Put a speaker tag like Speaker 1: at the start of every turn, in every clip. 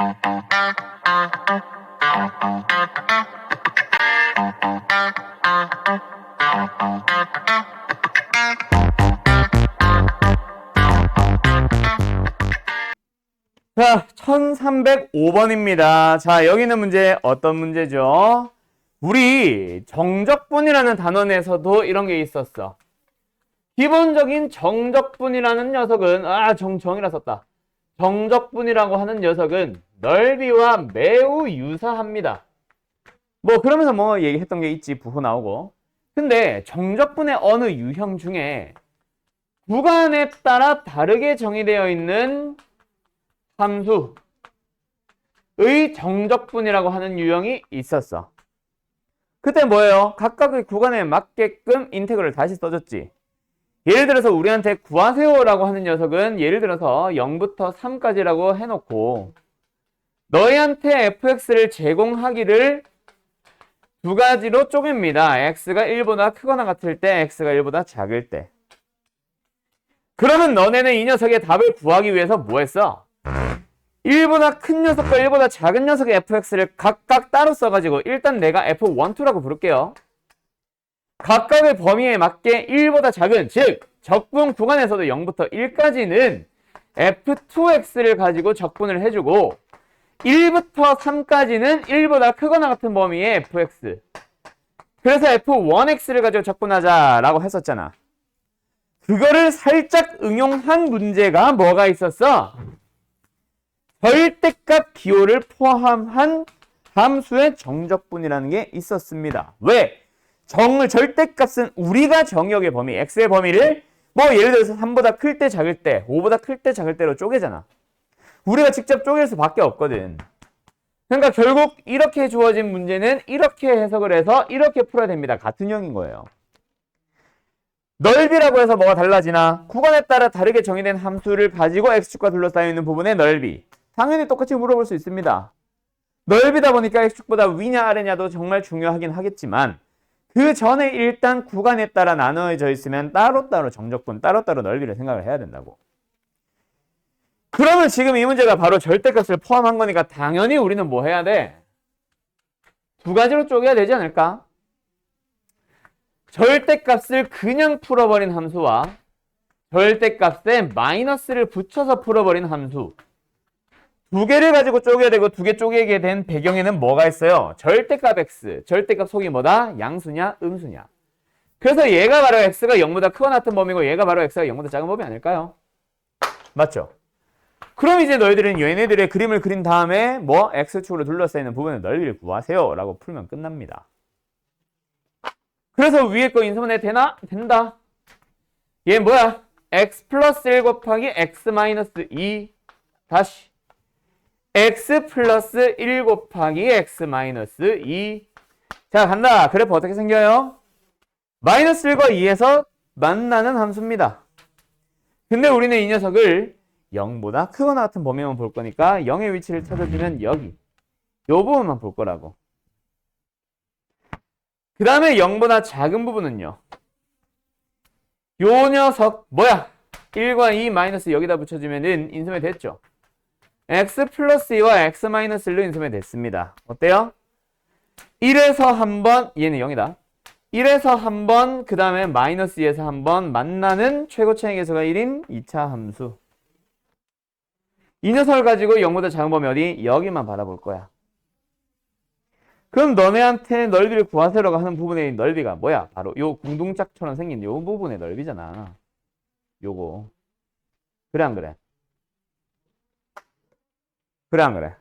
Speaker 1: 자, 1305번입니다. 자, 여기 있는 문제 어떤 문제죠? 우리 정적분이라는 단어 내에서도 이런 게 있었어. 기본적인 정적분이라는 녀석은 정이라 썼다. 정적분이라고 하는 녀석은 넓이와 매우 유사합니다. 뭐 그러면서 뭐 얘기했던 게 있지. 부호 나오고. 근데 정적분의 어느 유형 중에 구간에 따라 다르게 정의되어 있는 함수의 정적분이라고 하는 유형이 있었어. 그때 뭐예요? 각각의 구간에 맞게끔 인테그럴을 다시 써줬지. 예를 들어서 우리한테 구하세요라고 하는 녀석은 예를 들어서 0부터 3까지라고 해놓고 너희한테 fx를 제공하기를 두 가지로 쪼갭니다. x가 1보다 크거나 같을 때, x가 1보다 작을 때. 그러면 너네는 이 녀석의 답을 구하기 위해서 뭐 했어? 1보다 큰 녀석과 1보다 작은 녀석의 fx를 각각 따로 써가지고 일단 내가 f1, 2라고 부를게요. 각각의 범위에 맞게 1보다 작은, 즉 적분 구간에서도 0부터 1까지는 f2x를 가지고 적분을 해주고 1부터 3까지는 1보다 크거나 같은 범위의 fx. 그래서 f1x를 가지고 적분하자라고 했었잖아. 그거를 살짝 응용한 문제가 뭐가 있었어? 절대값 기호를 포함한 함수의 정적분이라는 게 있었습니다. 왜? 절대값은 우리가 정의역의 범위, x의 범위를 뭐 예를 들어서 3보다 클 때 작을 때, 5보다 클 때 작을 때로 쪼개잖아. 우리가 직접 쪼갤 수밖에 없거든. 그러니까 결국 이렇게 주어진 문제는 이렇게 해석을 해서 이렇게 풀어야 됩니다. 같은 형인 거예요. 넓이라고 해서 뭐가 달라지나? 구간에 따라 다르게 정의된 함수를 가지고 x축과 둘러싸여 있는 부분의 넓이. 당연히 똑같이 물어볼 수 있습니다. 넓이다 보니까 x축보다 위냐 아래냐도 정말 중요하긴 하겠지만 그 전에 일단 구간에 따라 나눠져 있으면 따로따로 정적분, 따로따로 넓이를 생각을 해야 된다고. 그러면 지금 이 문제가 바로 절대값을 포함한 거니까 당연히 우리는 뭐 해야 돼? 두 가지로 쪼개야 되지 않을까? 절대값을 그냥 풀어버린 함수와 절대값에 마이너스를 붙여서 풀어버린 함수. 두 개를 가지고 쪼개야 되고 두 개 쪼개게 된 배경에는 뭐가 있어요? 절대값 x. 절대값 속이 뭐다? 양수냐? 음수냐? 그래서 얘가 바로 x가 0보다 크거나 같은 범위고 얘가 바로 x가 0보다 작은 범위 아닐까요? 맞죠? 그럼 이제 너희들은 얘네들의 그림을 그린 다음에 뭐 x축으로 둘러싸이는 부분의 넓이를 구하세요 라고 풀면 끝납니다. 그래서 위에 거 인수분해 되나? 된다. 얘 뭐야? x 플러스 1 곱하기 x 마이너스 2 다시 x 플러스 1 곱하기 x 마이너스 2. 자, 간다. 그래프 어떻게 생겨요? 마이너스 1과 2에서 만나는 함수입니다. 근데 우리는 이 녀석을 0보다 크거나 같은 범위만 볼 거니까 0의 위치를 찾아주면 여기 요 부분만 볼 거라고. 그 다음에 0보다 작은 부분은요. 요 녀석 뭐야? 1과 2 마이너스 여기다 붙여주면은 인수분해 됐죠? x 플러스 2와 x 마이너스 1로 인수분해 됐습니다. 어때요? 1에서 한번 얘는 0이다. 1에서 한번 그 다음에 마이너스 2에서 한번 만나는 최고 차이 계수가 1인 2차 함수. 이 녀석을 가지고 0보다 작은 범위 어디? 여기만 바라볼 거야. 그럼 너네한테 넓이를 구하세요라고 하는 부분의 넓이가 뭐야? 바로 요 궁둥짝처럼 생긴 요 부분의 넓이잖아. 요거. 그래 안 그래? 그래 안 그래?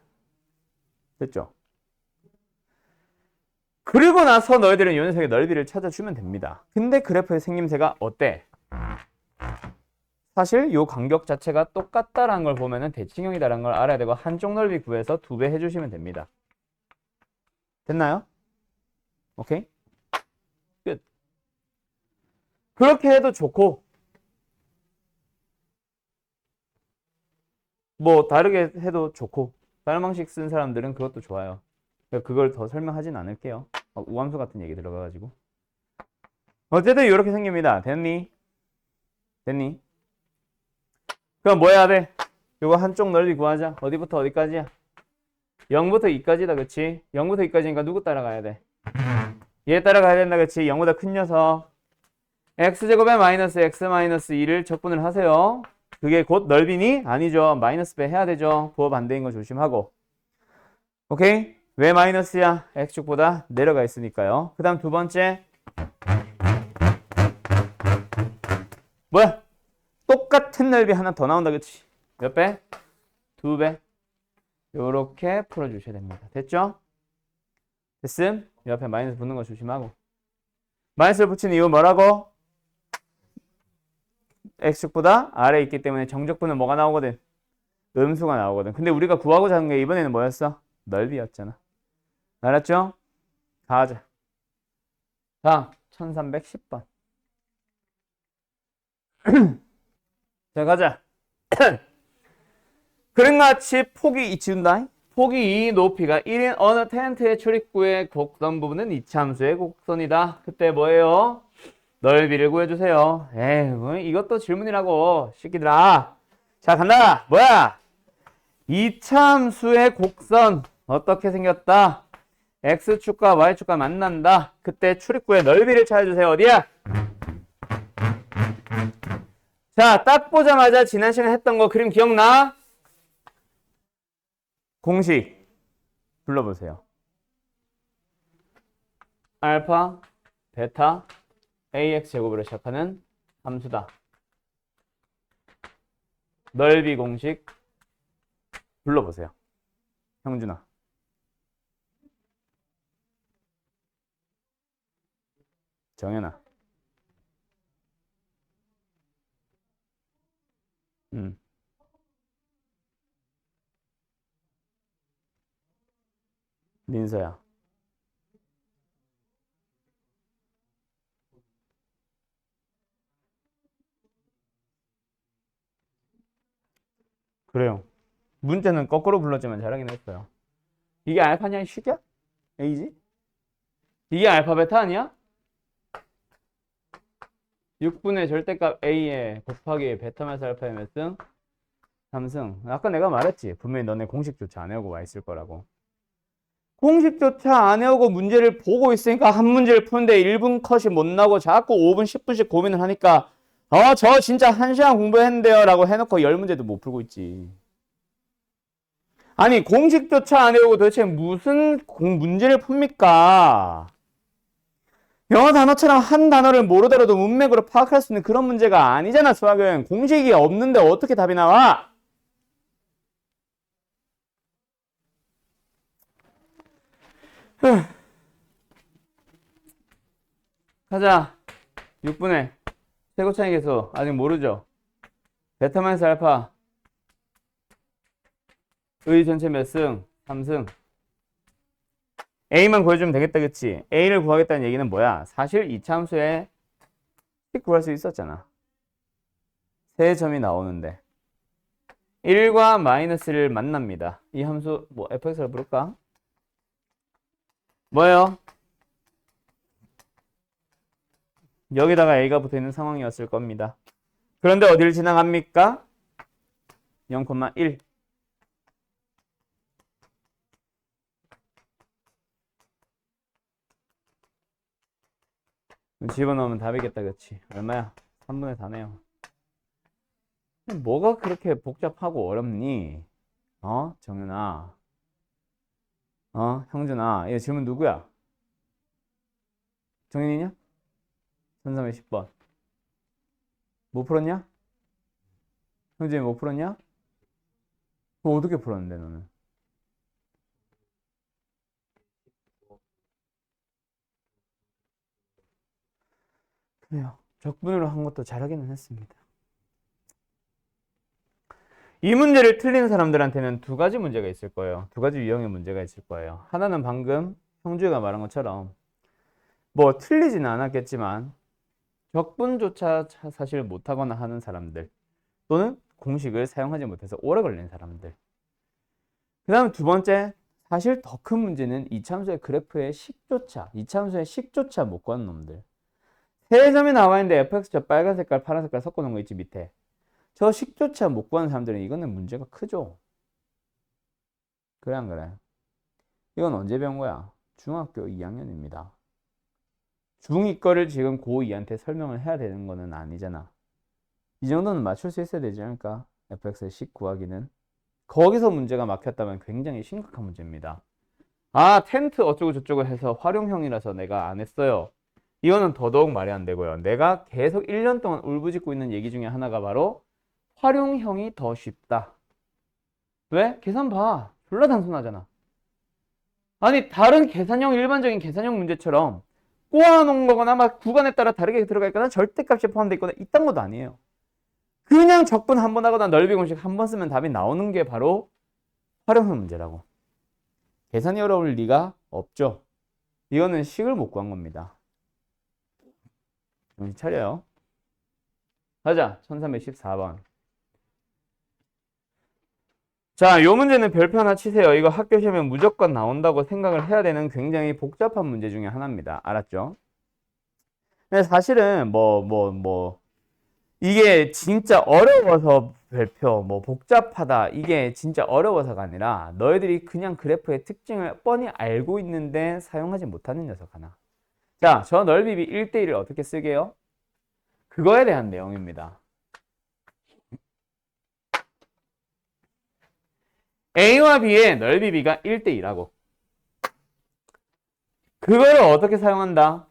Speaker 1: 됐죠? 그리고 나서 너희들은 요 녀석의 넓이를 찾아주면 됩니다. 근데 그래프의 생김새가 어때? 사실 요 간격 자체가 똑같다라는 걸 보면은 대칭형이다라는 걸 알아야 되고 한쪽 넓이 구해서 2배 해주시면 됩니다. 됐나요? 오케이? 끝. 그렇게 해도 좋고 뭐 다르게 해도 좋고 다른 방식 쓴 사람들은 그것도 좋아요. 그걸 더 설명하진 않을게요. 우함수 같은 얘기 들어가가지고 어쨌든 이렇게 생깁니다. 됐니? 됐니? 그럼 뭐 해야 돼? 이거 한쪽 넓이 구하자. 어디부터 어디까지야? 0부터 2까지다, 그치? 0부터 2까지니까 누구 따라가야 돼? 얘 따라가야 된다, 그치? 0보다 큰 녀석. x제곱에 마이너스 x 마이너스 2를 적분을 하세요. 그게 곧 넓이니? 아니죠. 마이너스 배 해야 되죠. 부호 반대인 거 조심하고. 오케이? 왜 마이너스야? x축보다 내려가 있으니까요. 그 다음 두 번째. 뭐야? 똑같은 넓이 하나 더 나온다, 그치? 몇 배? 2배. 요렇게 풀어주셔야 됩니다. 됐죠? 됐음? 옆에 마이너스 붙는 거 조심하고. 마이너스를 붙인 이유 뭐라고? x축보다 아래에 있기 때문에 정적분은 뭐가 나오거든? 음수가 나오거든. 근데 우리가 구하고자 하는 게 이번에는 뭐였어? 넓이였잖아. 알았죠? 가자. 다음 1310번. 자, 가자. 그림같이 폭이 지운다. 폭이 2, 높이가 1인 어느 텐트의 출입구의 곡선 부분은 이차함수의 곡선이다. 그때 뭐예요? 넓이를 구해주세요. 에이, 이것도 질문이라고, 새끼들아. 자, 간다. 뭐야? 이차함수의 곡선 어떻게 생겼다? x축과 y축과 만난다. 그때 출입구의 넓이를 찾아주세요. 어디야? 자, 딱 보자마자 지난 시간에 했던 거 그림 기억나? 공식 불러보세요. 알파, 베타, ax 제곱으로 시작하는 함수다. 넓이 공식 불러보세요. 형준아. 정연아. 민서야. 그래요. 문제는 거꾸로 불렀지만 잘하긴 했어요. 이게 알파냐, 이 새끼야? A지? 이게 알파 베타 아니야? 6분의 절대값 A에 곱하기 베타 마이너스 알파의 몇 승? 3승. 아까 내가 말했지. 분명히 너네 공식조차 안 외우고 와 있을 거라고. 공식조차 안 외우고 문제를 보고 있으니까 한 문제를 푸는데 1분 컷이 못 나고 자꾸 5분, 10분씩 고민을 하니까 저 진짜 1시간 공부했는데요 라고 해놓고 10문제도 못 풀고 있지. 아니 공식조차 안 외우고 도대체 무슨 문제를 풉니까? 영어 단어처럼 한 단어를 모르더라도 문맥으로 파악할 수 있는 그런 문제가 아니잖아. 수학은 공식이 없는데 어떻게 답이 나와? 가자. 6분의 세고차이 계수 아직 모르죠? 베타 마이너스 알파 의 전체 몇 승? 3승. A만 구해주면 되겠다, 그치? A를 구하겠다는 얘기는 뭐야? 사실 이차함수에 구할 수 있었잖아. 세 점이 나오는데 1과 마이너스를 만납니다. 이 함수 뭐 fx를 부를까? 뭐예요? 여기다가 a가 붙어있는 상황이었을 겁니다. 그런데 어디를 지나갑니까? 0,1. 집어넣으면 답이겠다, 그치? 얼마야? 3분의 4네요. 뭐가 그렇게 복잡하고 어렵니? 정윤아. 형준아. 얘 질문 누구야? 정윤이냐? 1310번. 못 풀었냐? 형준이 못 풀었냐? 그거 어떻게 풀었는데, 너는? 그래요. 적분으로 한 것도 잘하기는 했습니다. 이 문제를 틀린 사람들한테는 두 가지 문제가 있을 거예요. 두 가지 유형의 문제가 있을 거예요. 하나는 방금 형주가 말한 것처럼 뭐 틀리지는 않았겠지만 적분조차 사실 못하거나 하는 사람들 또는 공식을 사용하지 못해서 오래 걸린 사람들. 그 다음 두 번째, 사실 더 큰 문제는 이차함수의 그래프의 식조차, 이차함수의 식조차 못 구하는 놈들. 세 점이 나와 있는데 fx 저 빨간 색깔, 파란 색깔 섞어 놓은 거 있지 밑에. 저 식조차 못 구하는 사람들은 이거는 문제가 크죠. 그래 안 그래? 이건 언제 배운 거야? 중학교 2학년입니다. 중2 거를 지금 고2한테 설명을 해야 되는 거는 아니잖아. 이 정도는 맞출 수 있어야 되지 않을까? fx의 식 구하기는. 거기서 문제가 막혔다면 굉장히 심각한 문제입니다. 아, 텐트 어쩌고 저쩌고 해서 활용형이라서 내가 안 했어요. 이거는 더더욱 말이 안 되고요. 내가 계속 1년 동안 울부짖고 있는 얘기 중에 하나가 바로 활용형이 더 쉽다. 왜? 계산 봐. 졸라 단순하잖아. 아니, 다른 계산형, 일반적인 계산형 문제처럼 꼬아놓은 거거나 막 구간에 따라 다르게 들어가 있거나 절대값이 포함되어 있거나 이딴 것도 아니에요. 그냥 적분 한 번 하거나 넓이 공식 한 번 쓰면 답이 나오는 게 바로 활용형 문제라고. 계산이 어려울 리가 없죠. 이거는 식을 못 구한 겁니다. 정신 차려요. 가자. 1314번. 자, 요 문제는 별표 하나 치세요. 이거 학교 시험에 무조건 나온다고 생각을 해야 되는 굉장히 복잡한 문제 중에 하나입니다. 알았죠? 근데 사실은 이게 진짜 어려워서 별표, 복잡하다, 이게 진짜 어려워서가 아니라 너희들이 그냥 그래프의 특징을 뻔히 알고 있는데 사용하지 못하는 녀석 하나. 자, 저 넓이비 1대1을 어떻게 쓰게요? 그거에 대한 내용입니다. A와 B의 넓이 B가 1대2라고. 그거를 어떻게 사용한다?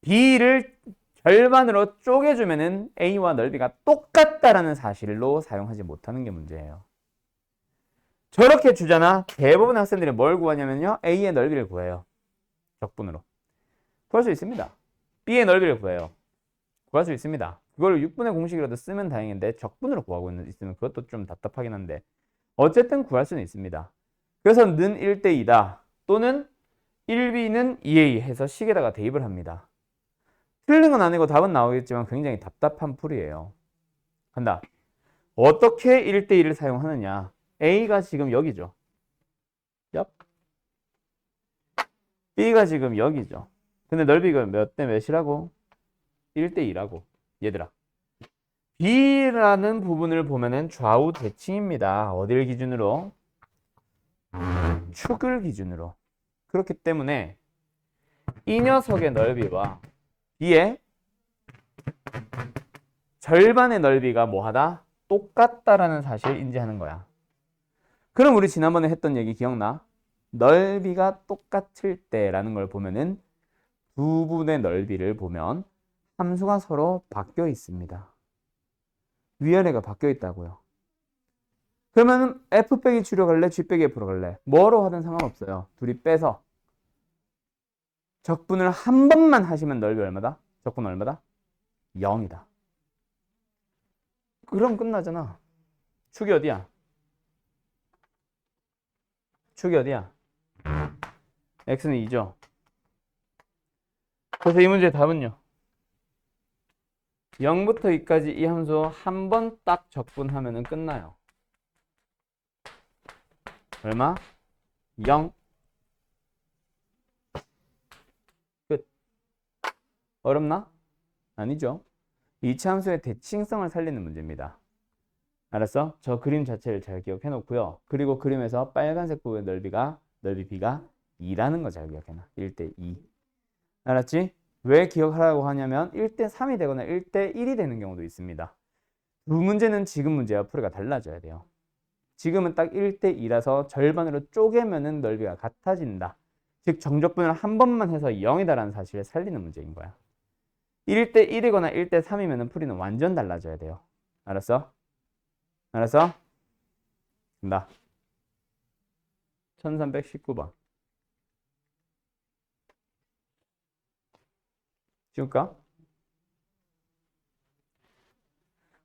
Speaker 1: B를 절반으로 쪼개주면은 A와 넓이가 똑같다라는 사실로 사용하지 못하는 게 문제예요. 저렇게 주잖아. 대부분 학생들이 뭘 구하냐면요. A의 넓이를 구해요. 적분으로. 구할 수 있습니다. B의 넓이를 구해요. 구할 수 있습니다. 그걸 6분의 공식이라도 쓰면 다행인데 적분으로 구하고 있으면 그것도 좀 답답하긴 한데 어쨌든 구할 수는 있습니다. 그래서 는 1대2다 또는 1B는 2A 해서 식에다가 대입을 합니다. 틀린 건 아니고 답은 나오겠지만 굉장히 답답한 풀이에요. 간다. 어떻게 1대1을 사용하느냐. A가 지금 여기죠. 얍. B가 지금 여기죠. 근데 넓이가 몇 대 몇이라고? 1대2라고. 얘들아. B라는 부분을 보면은 좌우 대칭입니다. 어딜 기준으로? 축을 기준으로. 그렇기 때문에 이 녀석의 넓이와 B의 절반의 넓이가 뭐하다? 똑같다라는 사실을 인지하는 거야. 그럼 우리 지난번에 했던 얘기 기억나? 넓이가 똑같을 때라는 걸 보면은 두 분의 넓이를 보면 함수가 서로 바뀌어 있습니다. 위아래가 바뀌어 있다고요. 그러면 F 빼기 G로 갈래? G 빼기 F로 갈래? 뭐로 하든 상관없어요. 둘이 빼서 적분을 한 번만 하시면 넓이 얼마다? 적분 얼마다? 0이다. 그럼 끝나잖아. 축이 어디야? 축이 어디야? X는 2죠. 그래서 이 문제의 답은요. 0부터 2까지 이 함수 한 번 딱 적분하면 끝나요. 얼마? 0. 끝. 어렵나? 아니죠. 이차 함수의 대칭성을 살리는 문제입니다. 알았어? 저 그림 자체를 잘 기억해 놓고요. 그리고 그림에서 빨간색 부분의 넓이 B가 2라는 거 잘 기억해놔. 1대2. 알았지? 왜 기억하라고 하냐면 1대3이 되거나 1대1이 되는 경우도 있습니다. 두 문제는 지금 문제와 풀이가 달라져야 돼요. 지금은 딱 1대2라서 절반으로 쪼개면은 넓이가 같아진다. 즉 정적분을 한 번만 해서 0이다라는 사실을 살리는 문제인 거야. 1대1이거나 1대3이면 풀이는 완전 달라져야 돼요. 알았어? 알았어? 간다. 1319번. 지울까?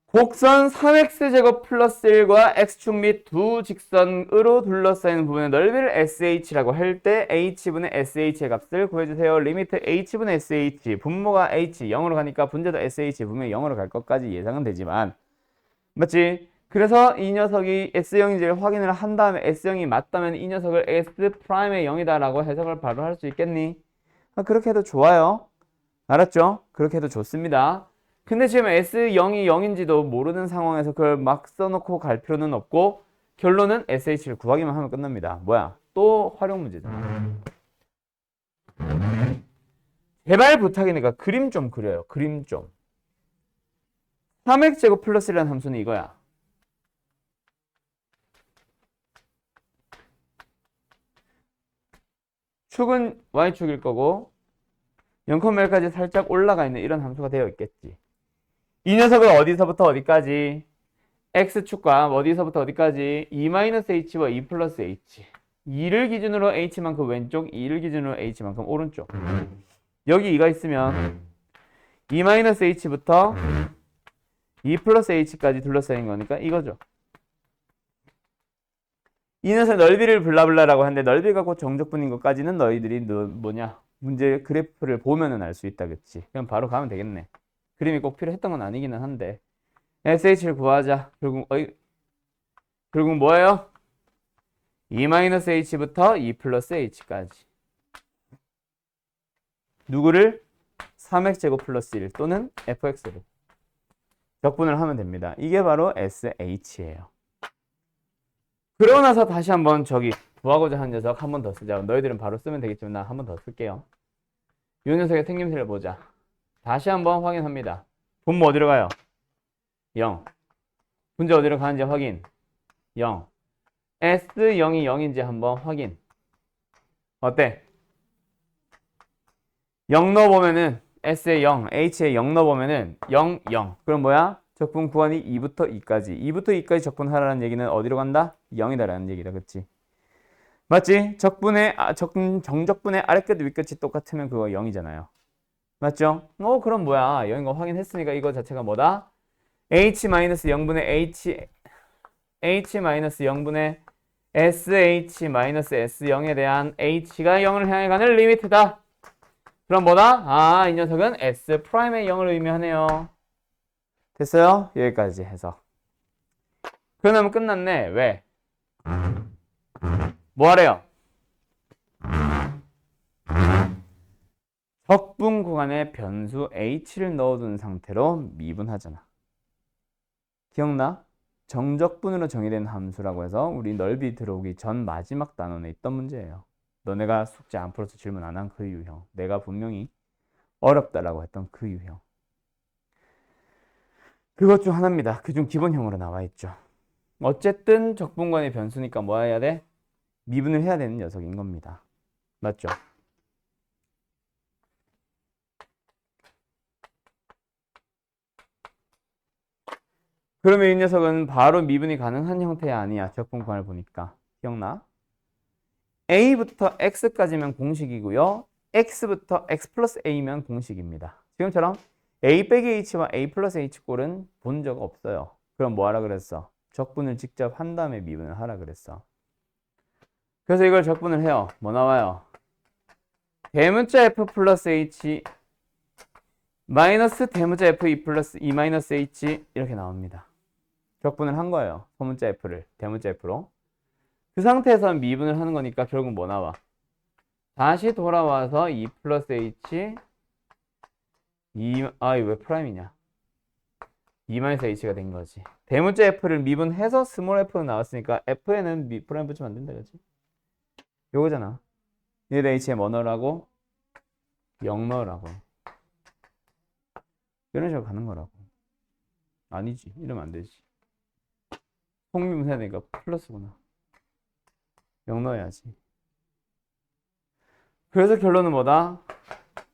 Speaker 1: 곡선 3x제곱 플러스 1과 x축 및 두 직선으로 둘러싸인 부분의 넓이를 sh라고 할 때 h분의 sh의 값을 구해주세요. 리미트 h분의 sh, 분모가 h 0으로 가니까 분자도 sh 분명히 0으로 갈 것까지 예상은 되지만 맞지? 그래서 이 녀석이 S0인지를 확인을 한 다음에 S0이 맞다면 이 녀석을 S'의 0이다 라고 해석을 바로 할 수 있겠니? 그렇게 해도 좋아요. 알았죠? 그렇게 해도 좋습니다. 근데 지금 S0이 0인지도 모르는 상황에서 그걸 막 써놓고 갈 필요는 없고 결론은 SH를 구하기만 하면 끝납니다. 뭐야? 또 활용 문제잖아. 제발 부탁이니까 그림 좀 그려요. 그림 좀. 3x제곱 플러스 1이라는 함수는 이거야. 축은 y축일 거고 0,1까지 살짝 올라가 있는 이런 함수가 되어 있겠지. 이 녀석은 어디서부터 어디까지? x축과 어디서부터 어디까지? 2-h와 2 플러스 h. 2를 기준으로 h만큼 왼쪽, 2를 기준으로 h만큼 오른쪽. 여기 2가 있으면 2-h부터 2 플러스 h까지 둘러싸인 거니까 이거죠. 이 녀석 넓이를 블라블라라고 하는데 넓이가 곧 정적분인 것까지는 너희들이 뭐냐 문제 그래프를 보면은 알 수 있다, 그치? 그럼 바로 가면 되겠네. 그림이 꼭 필요했던 건 아니기는 한데 sh를 구하자. 결국 뭐예요? 2-h부터 2 플러스 h까지. 누구를? 3x제곱 플러스 1 또는 fx를 적분을 하면 됩니다. 이게 바로 sh예요. 그러고 나서 다시 한번 저기 구하고자 하는 녀석 한 번 더 쓰자. 너희들은 바로 쓰면 되겠지만 나 한 번 더 쓸게요. 이 녀석의 생김새를 보자. 다시 한번 확인합니다. 분모 어디로 가요? 0. 분자 어디로 가는지 확인. 0. S0이 0인지 한번 확인. 어때? 0 넣어보면은 S에 0, H에 0 넣어보면은 0, 0. 그럼 뭐야? 적분 구간이 2부터 2까지. 2부터 2까지 적분하라는 얘기는 어디로 간다? 0이다라는 얘기다. 그치? 맞지? 정적분의 아랫끝 윗끝이 똑같으면 그거 0이잖아요. 맞죠? 그럼 뭐야? 0인 거 확인했으니까 이거 자체가 뭐다? H-0분의 H-0분의 SH-S0에 대한 H가 0을 향해 가는 리미트다. 그럼 뭐다? 이 녀석은 S 프라임의 0을 의미하네요. 됐어요? 여기까지 해서. 그러면 끝났네. 왜? 뭐 하래요? 적분 구간에 변수 h를 넣어둔 상태로 미분하잖아. 기억나? 정적분으로 정의된 함수라고 해서 우리 넓이 들어오기 전 마지막 단원에 있던 문제예요. 너네가 숙제 안 풀어서 질문 안 한 그 유형. 내가 분명히 어렵다라고 했던 그 유형. 그것 중 하나입니다. 그중 기본형으로 나와 있죠. 어쨌든 적분간의 변수니까 뭐 해야 돼? 미분을 해야 되는 녀석인 겁니다. 맞죠? 그러면 이 녀석은 바로 미분이 가능한 형태야 아니야? 적분관을 보니까. 기억나? a부터 x까지면 공식이고요. x부터 x 플러스 a면 공식입니다. 지금처럼 a 빼기 h와 a 플러스 h 꼴은 본 적 없어요. 그럼 뭐 하라 그랬어? 적분을 직접 한 다음에 미분을 하라 그랬어. 그래서 이걸 적분을 해요. 뭐 나와요? 대문자 f 플러스 h 마이너스 대문자 f2 플러스 2 마이너스 h 이렇게 나옵니다. 적분을 한 거예요. 소문자 f를 대문자 f로. 그 상태에서 미분을 하는 거니까 결국 뭐 나와? 다시 돌아와서 2 플러스 h 왜 프라임이냐? 2 마이너스 h가 된 거지. 대문자 f를 미분해서 스몰 f로 나왔으니까 f에는 프라임 붙이면 안 된다, 그치? 요거잖아. 얘를 h에 뭐 넣으라고? 0 넣으라고. 이런 식으로 가는 거라고. 아니지. 이러면 안 되지. 속미분 해야 되니까 플러스구나. 0 넣어야지. 그래서 결론은 뭐다?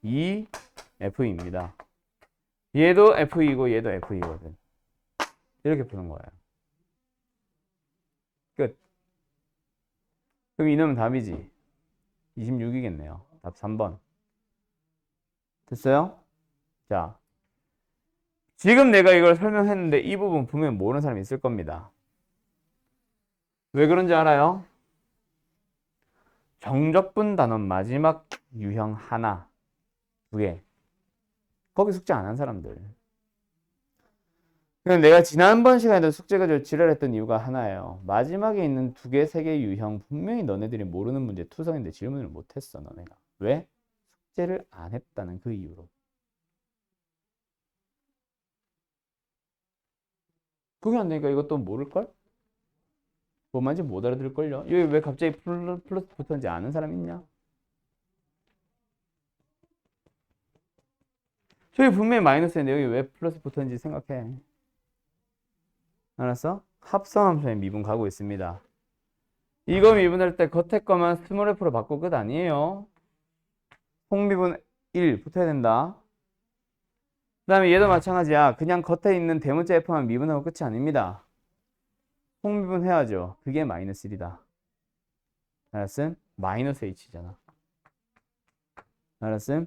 Speaker 1: 2F입니다. 얘도 F이고 얘도 F이거든. 이렇게 푸는 거예요. 끝. 그럼 이놈은 답이지. 26이겠네요. 답 3번. 됐어요? 자, 지금 내가 이걸 설명했는데 이 부분 분명히 모르는 사람이 있을 겁니다. 왜 그런지 알아요? 정적분 단원 마지막 유형 하나, 두 개. 거기 숙제 안 한 사람들. 그냥 내가 지난번 시간에도 숙제 가지고 지랄했던 이유가 하나예요. 마지막에 있는 두 개, 세 개 유형 분명히 너네들이 모르는 문제 투성인데 질문을 못했어, 너네가. 왜? 숙제를 안 했다는 그 이유로. 그게 안 되니까 이것도 모를걸? 뭔 말인지 못 알아들을걸요? 여기 왜 갑자기 플러스 붙었는지 아는 사람 있냐? 저기 분명히 마이너스인데 여기 왜 플러스 붙었는지 생각해. 알았어? 합성함수의 미분 가고 있습니다. 이거 미분할 때 겉에 거만 스몰 f로 바꿔 끝 아니에요. 속미분 1 붙어야 된다. 그 다음에 얘도 마찬가지야. 그냥 겉에 있는 대문자 f만 미분하고 끝이 아닙니다. 속미분 해야죠. 그게 마이너스 1이다. 알았음? 마이너스 h잖아. 알았음?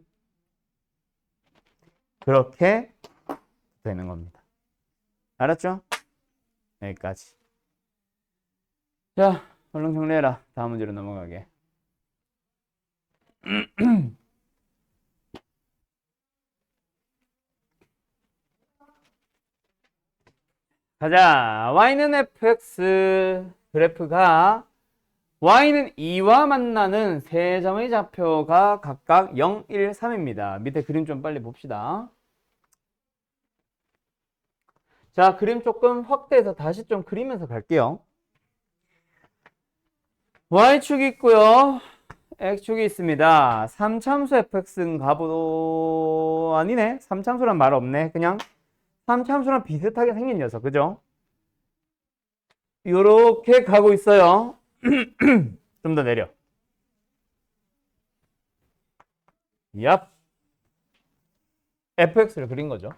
Speaker 1: 그렇게 되는 겁니다. 알았죠? 여기까지. 자, 얼른 정리해라. 다음 문제로 넘어가게. 가자. y는 fx 그래프가 y는 2와 만나는 세 점의 좌표가 각각 0, 1, 3입니다. 밑에 그림 좀 빨리 봅시다. 자, 그림 조금 확대해서 다시 좀 그리면서 갈게요. y축이 있고요. x축이 있습니다. 3참수 fx인가 보도 아니네. 3참수란 말 없네. 그냥 3참수랑 비슷하게 생긴 녀석. 그죠? 요렇게 가고 있어요. 좀 더 내려. 얍. fx를 그린 거죠.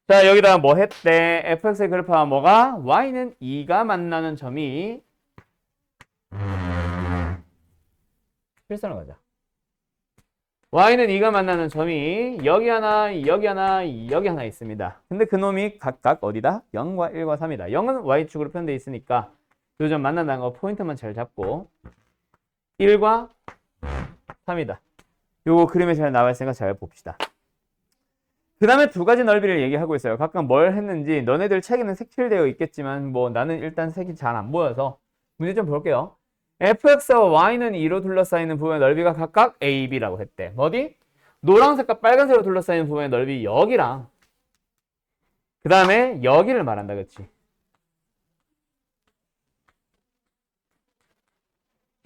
Speaker 1: 자, 여기다가 뭐 했대? fx의 그래프가 뭐가? y는 2가 만나는 점이 필선을 가자. y는 2가 만나는 점이 여기 하나, 여기 하나, 여기 하나 있습니다. 근데 그놈이 각각 어디다? 0과 1과 3이다. 0은 y축으로 표현되어 있으니까 요 점 만난다는 거 포인트만 잘 잡고 1과 3이다. 요거 그림에 잘 나와 있으니까 잘 봅시다. 그 다음에 두 가지 넓이를 얘기하고 있어요. 각각 뭘 했는지 너네들 책에는 색칠되어 있겠지만 뭐 나는 일단 색이 잘 안 보여서 문제 좀 볼게요. fx와 y는 2로 둘러싸이는 부분의 넓이가 각각 a, b라고 했대. 어디? 노란색과 빨간색으로 둘러싸이는 부분의 넓이 여기랑 그 다음에 여기를 말한다. 그치?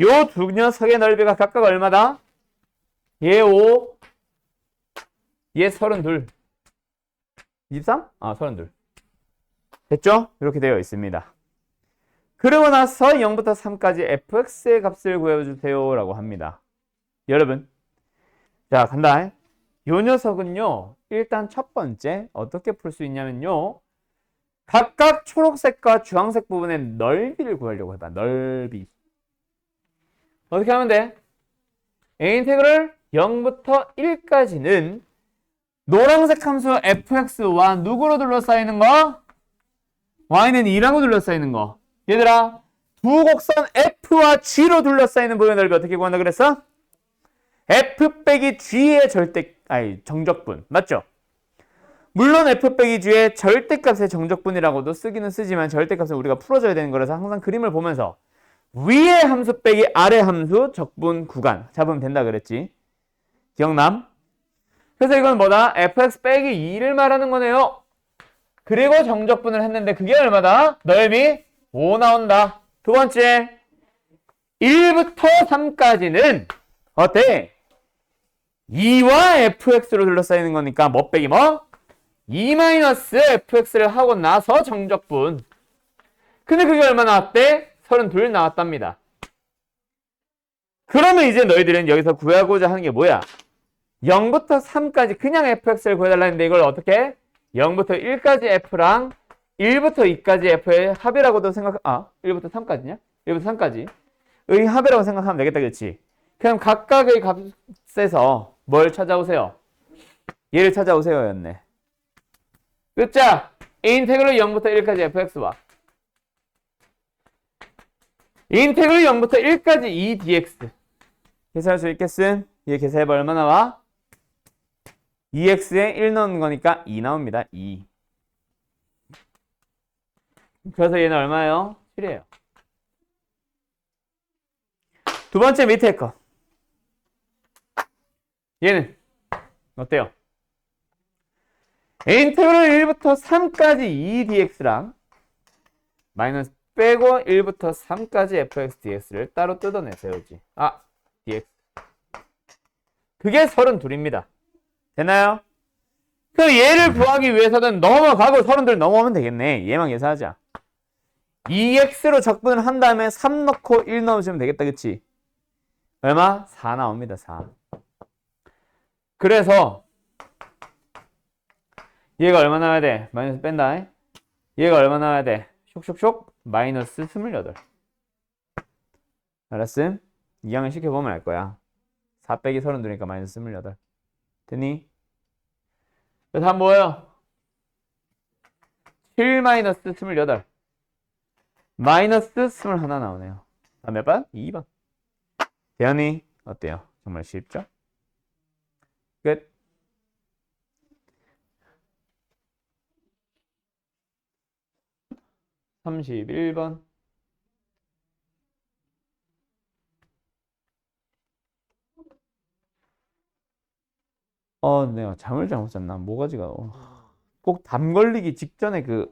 Speaker 1: 요 두 녀석의 넓이가 각각 얼마다? 얘 5, 얘 32. 23? 아, 32. 됐죠? 이렇게 되어 있습니다. 그러고 나서 0부터 3까지 fx의 값을 구해주세요 라고 합니다. 여러분, 자, 간다. 요 녀석은요, 일단 첫 번째 어떻게 풀 수 있냐면요, 각각 초록색과 주황색 부분의 넓이를 구하려고 해봐. 넓이. 어떻게 하면 돼? a 인테그럴 0부터 1까지는 노란색 함수 fx와 누구로 둘러싸이는 거? y는 2라고 둘러싸이는 거. 얘들아, 두 곡선 f와 g로 둘러싸이는 부분의 넓이 어떻게 구한다 그랬어? f 빼기 g의 정적분. 맞죠? 물론 f 빼기 g의 절대값의 정적분이라고도 쓰기는 쓰지만 절대값은 우리가 풀어줘야 되는 거라서 항상 그림을 보면서 위의 함수 빼기 아래 함수 적분 구간 잡으면 된다 그랬지. 기억남? 그래서 이건 뭐다? fx 빼기 2를 말하는 거네요. 그리고 정적분을 했는데 그게 얼마다? 넓이 5 나온다. 두 번째, 1부터 3까지는 어때? 2와 fx로 둘러싸이는 거니까 뭐 빼기 뭐? 2-fx를 하고 나서 정적분. 근데 그게 얼마 나왔대? 32 나왔답니다. 그러면 이제 너희들은 여기서 구하고자 하는 게 뭐야? 0부터 3까지 그냥 fx를 구해달라 했는데 이걸 어떻게? 0부터 1까지 f랑 1부터 2까지 f의 합이라고도 1부터 3까지냐? 1부터 3까지 의 합이라고 생각하면 되겠다. 그렇지? 그럼 각각의 값에서 뭘 찾아오세요? 얘를 찾아오세요 였네. 끝자! 인테그럴 0부터 1까지 fx와 인테그럴 0부터 1까지 2dx 계산할 수 있겠음? 얘 계산해봐. 얼마 나와? 2x에 1 넣는 거니까 2 나옵니다. 2. 그래서 얘는 얼마예요? 7이에요. 두 번째 밑에 거. 얘는 어때요? 인테그럴 1부터 3까지 2dx랑 마이너스 빼고 1부터 3까지 fx dx를 따로 뜯어내 세우지. 아, dx. 그게 32입니다. 되나요? 그럼 얘를 구하기 위해서는 넘어가고 32 넘어오면 되겠네. 얘만 계산하자. 2x로 적분을 한 다음에 3 넣고 1 넣으시면 되겠다. 그치? 얼마? 4 나옵니다. 4. 그래서 얘가 얼마 나와야 돼? 마이너스 뺀다. 얘가 얼마 나와야 돼? 쇽쇽쇽 마이너스 28. 알았음? 2항을 시켜보면 알 거야. 4 빼기 32니까 마이너스 28. 됐니? 그래서 한 뭐예요? 7 마이너스 28. 마이너스 21 나오네요. 다음 몇 번? 2번. 대현이 어때요? 정말 쉽죠? 끝. (31번) 내가 잠을 잘못 잤나? 모가지가 꼭 담 걸리기 직전에 큰일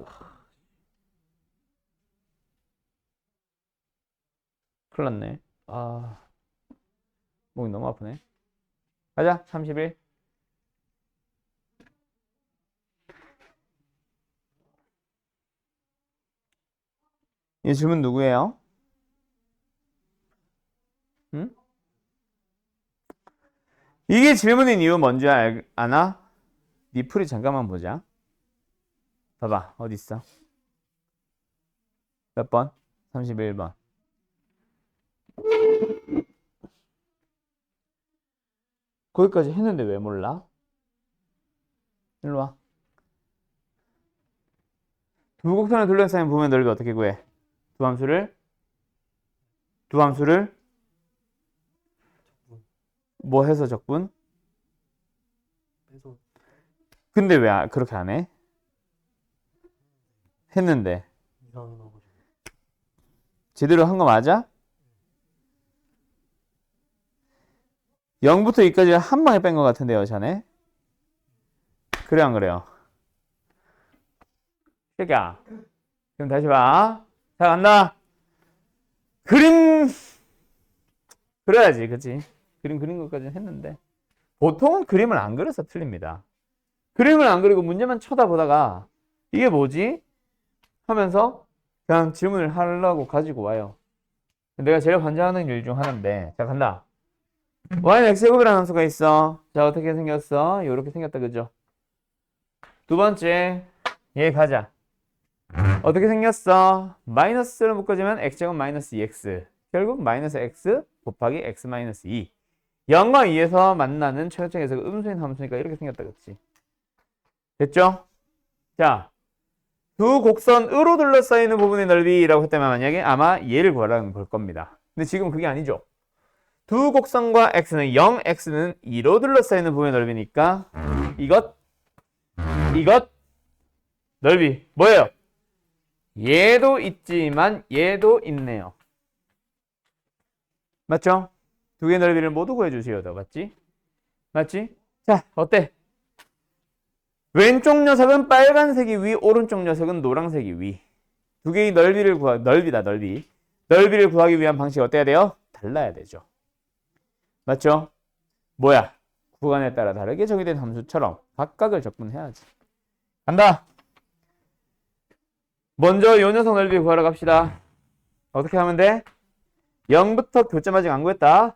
Speaker 1: 났네. 목이 너무 아프네. 가자. 31. 이 질문 누구예요? 응? 이게 질문인 이유 뭔지 아나? 니 풀이 잠깐만 보자. 봐봐. 어디 있어? 몇 번? 31번. 거기까지 했는데 왜 몰라? 일로 와. 두 곡선을 둘러싸인 부분의 넓이 어떻게 구해? 두 함수를 뭐 해서 적분? 근데 왜 그렇게 안 해? 했는데 제대로 한 거 맞아? 0부터 2까지 한 방에 뺀 것 같은데요, 자네? 그래 안 그래요? 새끼야. 그럼 다시 봐. 자, 간다. 그림 그려야지, 그치? 그림 그린 것까지는 했는데 보통은 그림을 안 그려서 틀립니다. 그림을 안 그리고 문제만 쳐다보다가 이게 뭐지? 하면서 그냥 질문을 하려고 가지고 와요. 내가 제일 관장하는 일 중 하나인데. 자, 간다. y는 x제곱이라는 함수가 있어. 자, 어떻게 생겼어? 이렇게 생겼다, 그죠? 두 번째, 얘 가자. 어떻게 생겼어? 마이너스를 묶어주면 x제곱 마이너스 2x. 결국 마이너스 x 곱하기 x 마이너스 2. 0과 2에서 만나는 최고점에서 음수인 함수니까 이렇게 생겼다, 그치? 됐죠? 자, 두 곡선으로 둘러싸이는 부분의 넓이라고 했다면 만약에 아마 얘를 구하라는 걸 겁니다. 근데 지금 그게 아니죠. 두 곡선과 x는 0, x는 2로 둘러싸이는 부분의 넓이니까 이것 넓이 뭐예요? 얘도 있지만 얘도 있네요. 맞죠? 두 개의 넓이를 모두 구해주세요. 맞지? 맞지? 자, 어때? 왼쪽 녀석은 빨간색이 위, 오른쪽 녀석은 노란색이 위. 두 개의 넓이를 넓이를 구하기 위한 방식이 어때야 돼요? 달라야 되죠. 맞죠? 뭐야? 구간에 따라 다르게 정의된 함수처럼 각각을 적분해야지. 간다. 먼저 요 녀석 넓이 구하러 갑시다. 어떻게 하면 돼? 0부터 교점 아직 안 구했다.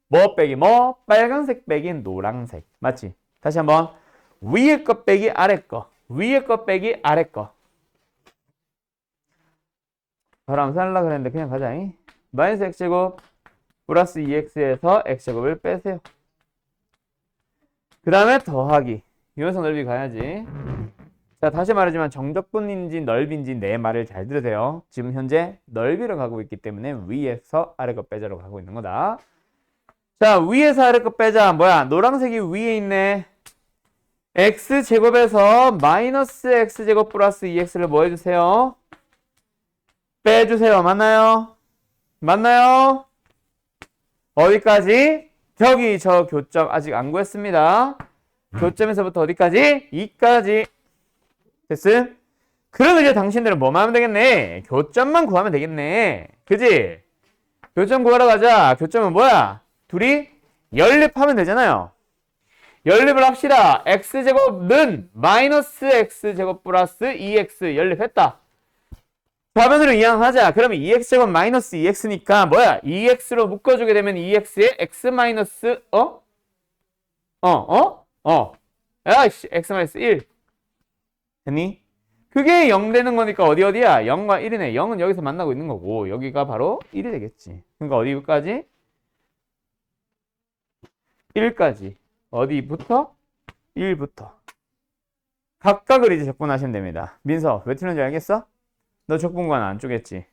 Speaker 1: 뭐 빼기 뭐? 빨간색 빼기 노란색. 맞지? 다시 한번. 위에 거 빼기 아래 거. 위에 거 빼기 아래 거. 바로 암산하려고 그랬는데 그냥 가자. 마이너스 x제곱 플러스 2x에서 x제곱을 빼세요. 그 다음에 더하기. 이 녀석 넓이 가야지. 자, 다시 말하지만 정적분인지 넓인지 내 말을 잘 들으세요. 지금 현재 넓이로 가고 있기 때문에 위에서 아래 거 빼자로 가고 있는 거다. 자, 위에서 아래 거 빼자. 뭐야? 노란색이 위에 있네. x제곱에서 마이너스 x제곱 플러스 2x를 뭐 해주세요? 빼주세요. 맞나요? 맞나요? 어디까지? 저기 저 교점 아직 안 구했습니다. 교점에서부터 어디까지? 2까지. 됐음? 그럼 이제 당신들은 뭐만 하면 되겠네? 교점만 구하면 되겠네. 그지? 교점 구하러 가자. 교점은 뭐야? 둘이 연립하면 되잖아요. 연립을 합시다. x제곱는 마이너스 x제곱 플러스 2x 연립했다. 좌변으로 이항하자. 그러면 2x제곱 마이너스 2x니까 뭐야? 2x로 묶어주게 되면 2x에 x 마이너스 야이씨 x 마이너스 1 됐니? 그게 0 되는 거니까 어디야? 0과 1이네. 0은 여기서 만나고 있는 거고 여기가 바로 1이 되겠지. 그러니까 어디까지? 1까지. 어디부터? 1부터. 각각을 이제 적분하시면 됩니다. 민서, 왜 틀렸는지 알겠어? 너 적분관 안 쪼겠지?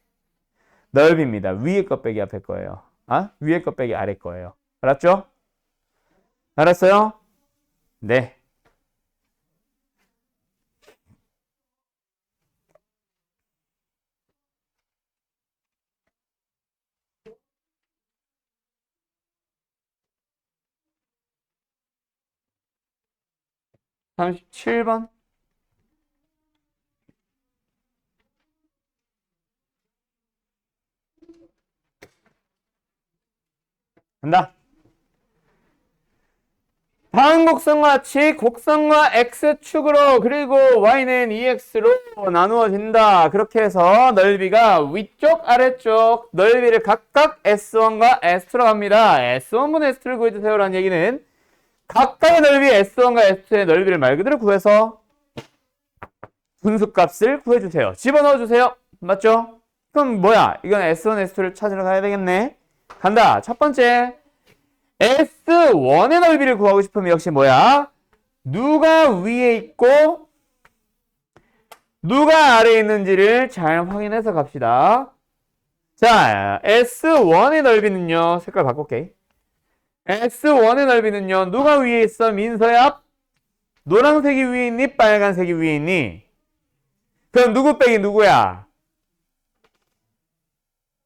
Speaker 1: 넓입니다. 위에 것 빼기 앞에 거예요. 위에 것 빼기 아래 거예요. 알았죠? 알았어요? 네. (37번) 간다. 다음 곡선과 같이 곡선과 x축으로 그리고 y는 2x로 나누어진다. 그렇게 해서 넓이가 위쪽 아래쪽 넓이를 각각 s1과 s2로 갑니다. s1분의 s2를 구해주세요라는 얘기는 각각의 넓이 s1과 s2의 넓이를 말 그대로 구해서 분수값을 구해주세요. 집어넣어주세요. 맞죠? 그럼 뭐야? 이건 s1, s2를 찾으러 가야 되겠네. 간다. 첫 번째 S1의 넓이를 구하고 싶으면 역시 뭐야? 누가 위에 있고 누가 아래에 있는지를 잘 확인해서 갑시다. 자, S1의 넓이는요. 색깔 바꿀게. S1의 넓이는요. 누가 위에 있어? 민서야? 노란색이 위에 있니? 빨간색이 위에 있니? 그럼 누구 빼기 누구야?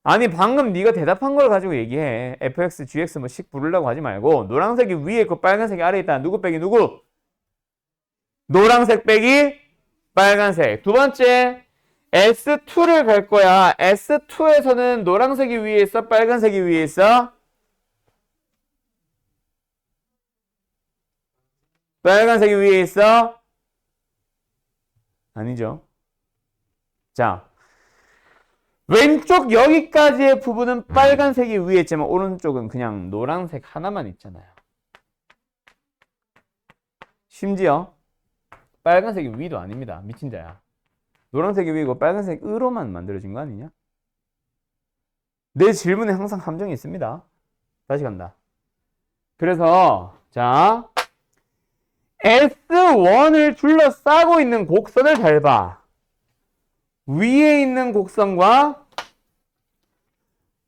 Speaker 1: 아니 방금 네가 대답한 걸 가지고 얘기해. fx, gx 뭐 식 부르려고 하지 말고 노란색이 위에 있고 빨간색이 아래에 있다. 누구 빼기 누구? 노란색 빼기 빨간색. 두 번째 S2를 갈 거야. S2에서는 노란색이 위에 있어? 빨간색이 위에 있어? 빨간색이 위에 있어? 아니죠. 자, 왼쪽 여기까지의 부분은 빨간색이 위에 있지만 오른쪽은 그냥 노란색 하나만 있잖아요. 심지어 빨간색이 위도 아닙니다. 미친 자야. 노란색이 위고 빨간색으로만 만들어진 거 아니냐? 내 질문에 항상 함정이 있습니다. 다시 간다. 그래서 자 S1을 둘러싸고 있는 곡선을 잘 봐. 위에 있는 곡선과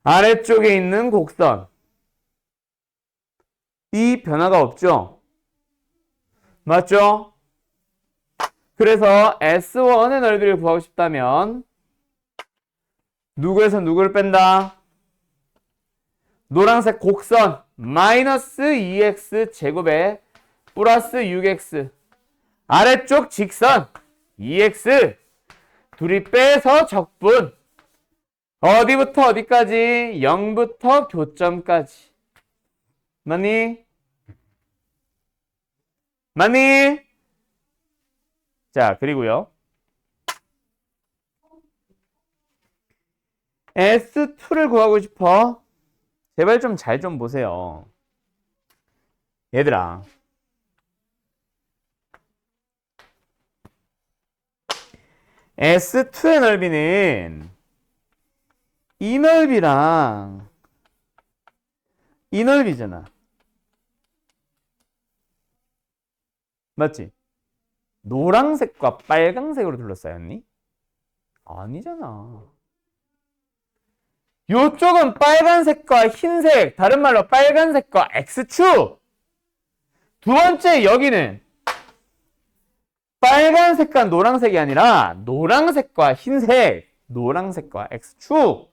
Speaker 1: 아래쪽에 있는 곡선. 이 변화가 없죠? 맞죠? 그래서 S1의 넓이를 구하고 싶다면 누구에서 누구를 뺀다? 노란색 곡선 마이너스 2x 제곱에 플러스 6x 아래쪽 직선 2x 둘이 빼서 적분 어디부터 어디까지? 0부터 교점까지 맞니? 맞니? 자 그리고요 S2를 구하고 싶어. 제발 좀 잘 좀 보세요 얘들아. S2의 넓이는 이 넓이랑 이 넓이잖아. 맞지? 노란색과 빨강색으로 둘러싸였니? 아니잖아. 요쪽은 빨간색과 흰색, 다른 말로 빨간색과 X축. 두 번째 여기는 빨간색과 노란색이 아니라 노란색과 흰색, 노란색과 X축.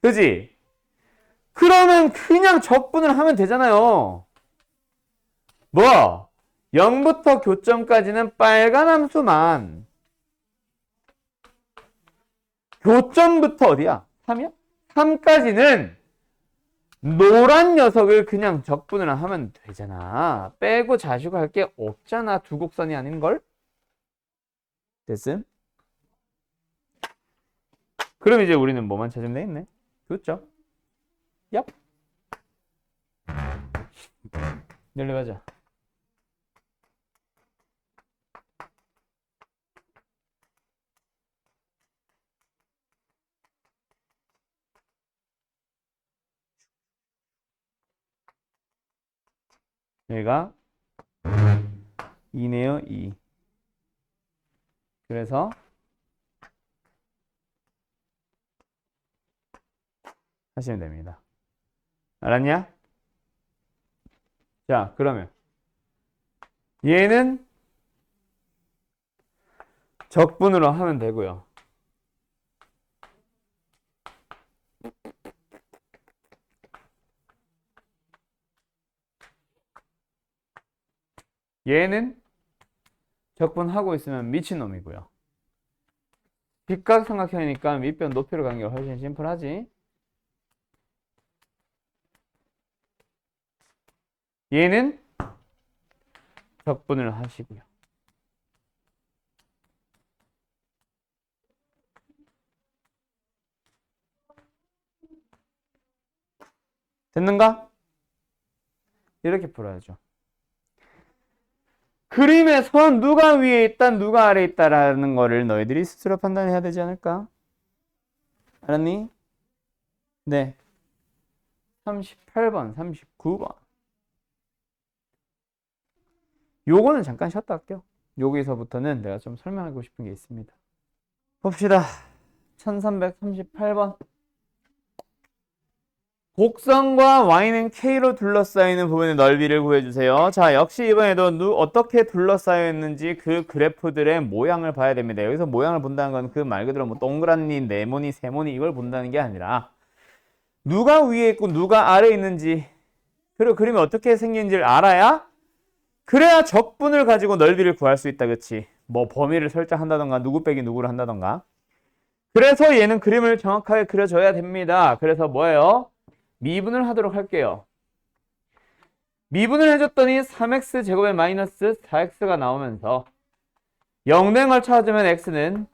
Speaker 1: 그지? 그러면 그냥 적분을 하면 되잖아요. 뭐? 0부터 교점까지는 빨간 함수만 교점부터 어디야? 3이야? 3까지는 노란 녀석을 그냥 적분을 하면 되잖아. 빼고 자시고 할 게 없잖아. 두 곡선이 아닌걸? 됐음? 그럼 이제 우리는 뭐만 찾으면 되겠네? 교점. 얍. 내려가자. 여기가 2네요, 2. 그래서 하시면 됩니다. 알았냐? 자, 그러면 얘는 적분으로 하면 되고요. 얘는 적분하고 있으면 미친놈이고요. 빗각삼각형이니까 밑변 높이로 가는 게 훨씬 심플하지. 얘는 적분을 하시고요. 됐는가? 이렇게 풀어야죠. 그림에서 누가 위에 있다, 누가 아래에 있다라는 거를 너희들이 스스로 판단해야 되지 않을까? 알았니? 네. 38번, 39번. 요거는 잠깐 쉬었다 할게요. 여기서부터는 내가 좀 설명하고 싶은 게 있습니다. 봅시다. 1338번. 곡선과 y는 k로 둘러싸이는 부분의 넓이를 구해주세요. 자, 역시 이번에도 어떻게 둘러싸여 있는지 그 그래프들의 모양을 봐야 됩니다. 여기서 모양을 본다는 건 그 말 그대로 뭐 동그랗니, 네모니, 세모니 이걸 본다는 게 아니라 누가 위에 있고 누가 아래에 있는지, 그리고 그림이 어떻게 생긴지를 알아야, 그래야 적분을 가지고 넓이를 구할 수 있다. 그치? 뭐 범위를 설정한다던가 누구 빼기 누구를 한다던가. 그래서 얘는 그림을 정확하게 그려줘야 됩니다. 그래서 뭐예요? 미분을 하도록 할게요. 미분을 해줬더니 3x 제곱에 마이너스 4x가 나오면서 0된 걸 찾아주면 x는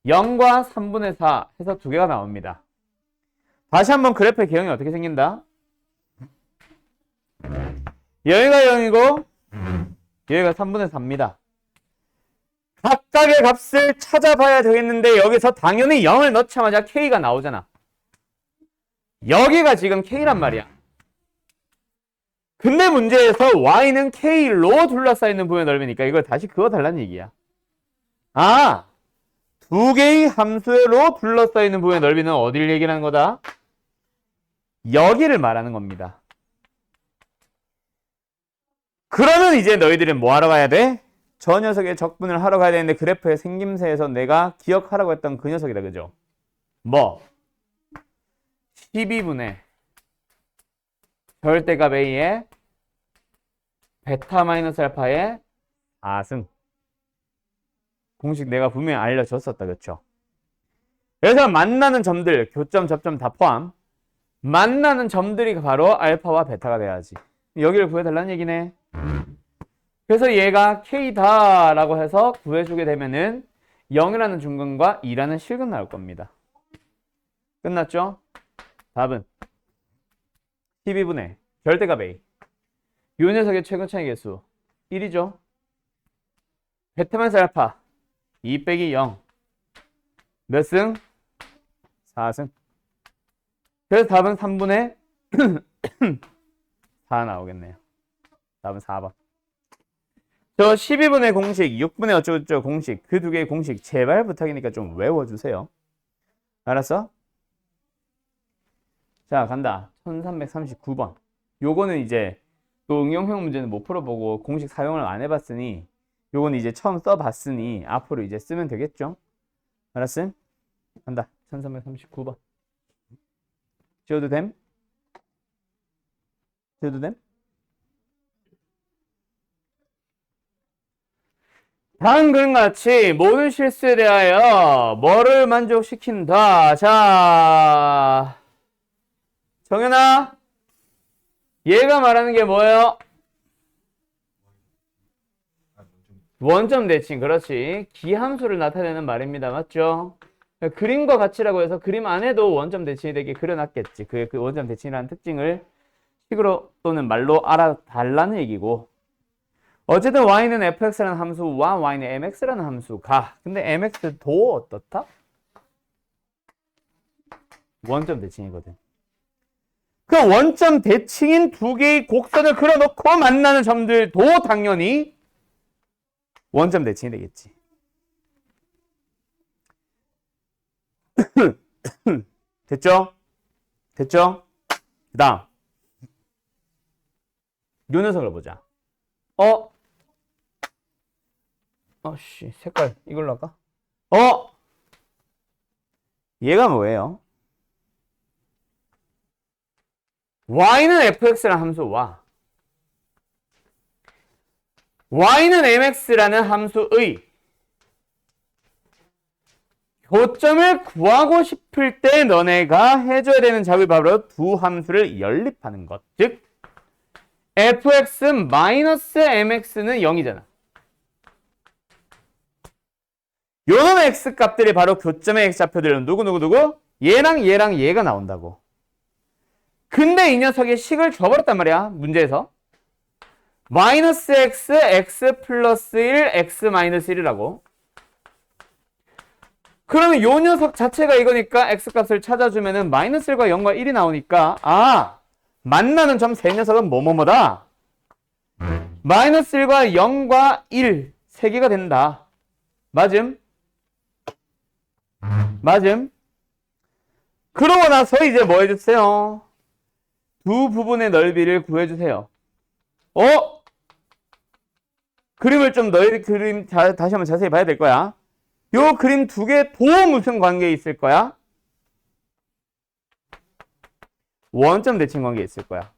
Speaker 1: 0과 3분의 4 해서 두 개가 나옵니다. 다시 한번 그래프의 개형이 어떻게 생긴다? 여기가 0이고 여기가 3분의 4입니다. 각각의 값을 찾아봐야 되겠는데 여기서 당연히 0을 넣자마자 k가 나오잖아. 여기가 지금 k란 말이야. 근데 문제에서 y는 k로 둘러싸이는 부분의 넓이니까 이걸 다시 그어달라는 얘기야. 아, 두 개의 함수로 둘러싸이는 부분의 넓이는 어디를 얘기하는 거다? 여기를 말하는 겁니다. 그러면 이제 너희들은 뭐 하러 가야 돼? 저 녀석의 적분을 하러 가야 되는데 그래프의 생김새에서 내가 기억하라고 했던 그 녀석이다. 그죠? 뭐? 12분의 절대값 A에 베타 마이너스 알파의 4승. 공식 내가 분명히 알려줬었다. 그쵸? 그래서 만나는 점들, 교점, 접점 다 포함. 만나는 점들이 바로 알파와 베타가 돼야지. 여기를 구해달라는 얘기네. 그래서 얘가 K다 라고 해서 구해주게 되면은 0이라는 중근과 2라는 실근 나올 겁니다. 끝났죠? 답은 12분의 절대값 A. 요 녀석의 최고차이 계수 1이죠. 베타마이너스 알파 2 빼기 0 몇 승? 4승. 그래서 답은 3분의 4 나오겠네요. 답은 4번. 저 12분의 공식, 6분의 어쩌고저쩌고 공식, 그 두 개의 공식 제발 부탁이니까 좀 외워주세요. 알았어? 자, 간다. 1339번. 요거는 이제 또 응용형 문제는 못 풀어보고 공식 사용을 안 해봤으니 요거는 이제 처음 써봤으니 앞으로 이제 쓰면 되겠죠? 알았음? 간다. 1339번. 지워도 됨? 지워도 됨? 다음 그림과 같이 모든 실수에 대하여 뭐를 만족시킨다. 자, 정연아, 얘가 말하는 게 뭐예요? 원점 대칭, 그렇지. 기함수를 나타내는 말입니다. 맞죠? 그림과 같이라고 해서 그림 안에도 원점 대칭이 되게 그려놨겠지. 그 원점 대칭이라는 특징을 식으로 또는 말로 알아달라는 얘기고. 어쨌든 y는 fx라는 함수와 y는 mx라는 함수가. 근데 mx도 어떻다? 원점 대칭이거든. 그 원점 대칭인 두 개의 곡선을 그려놓고 만나는 점들도 당연히 원점 대칭이 되겠지. 됐죠? 됐죠? 그 다음 요 녀석을 보자. 씨, 색깔 이걸로 할까? 얘가 뭐예요? y는 fx라는 함수와 y는 mx라는 함수의 교점을 구하고 싶을 때 너네가 해줘야 되는 작업이 바로 두 함수를 연립하는 것. 즉 fx-mx는 0이잖아. 요놈 x 값들이 바로 교점의 x좌표들은 누구? 얘랑 얘가 나온다고. 근데 이 녀석이 식을 줘버렸단 말이야. 문제에서. 마이너스 x, x 플러스 1, x 마이너스 1이라고. 그러면 요 녀석 자체가 이거니까 x값을 찾아주면은 마이너스 1과 0과 1이 나오니까 만나는 점 세 녀석은 뭐뭐뭐다? 마이너스 1과 0과 1 세 개가 된다. 맞음? 맞음? 그러고 나서 이제 뭐 해주세요? 두 부분의 넓이를 구해주세요. 그림을 좀 너희 그림 다시 한번 자세히 봐야 될 거야. 요 그림 두 개 도 무슨 관계에 있을 거야? 원점 대칭 관계에 있을 거야.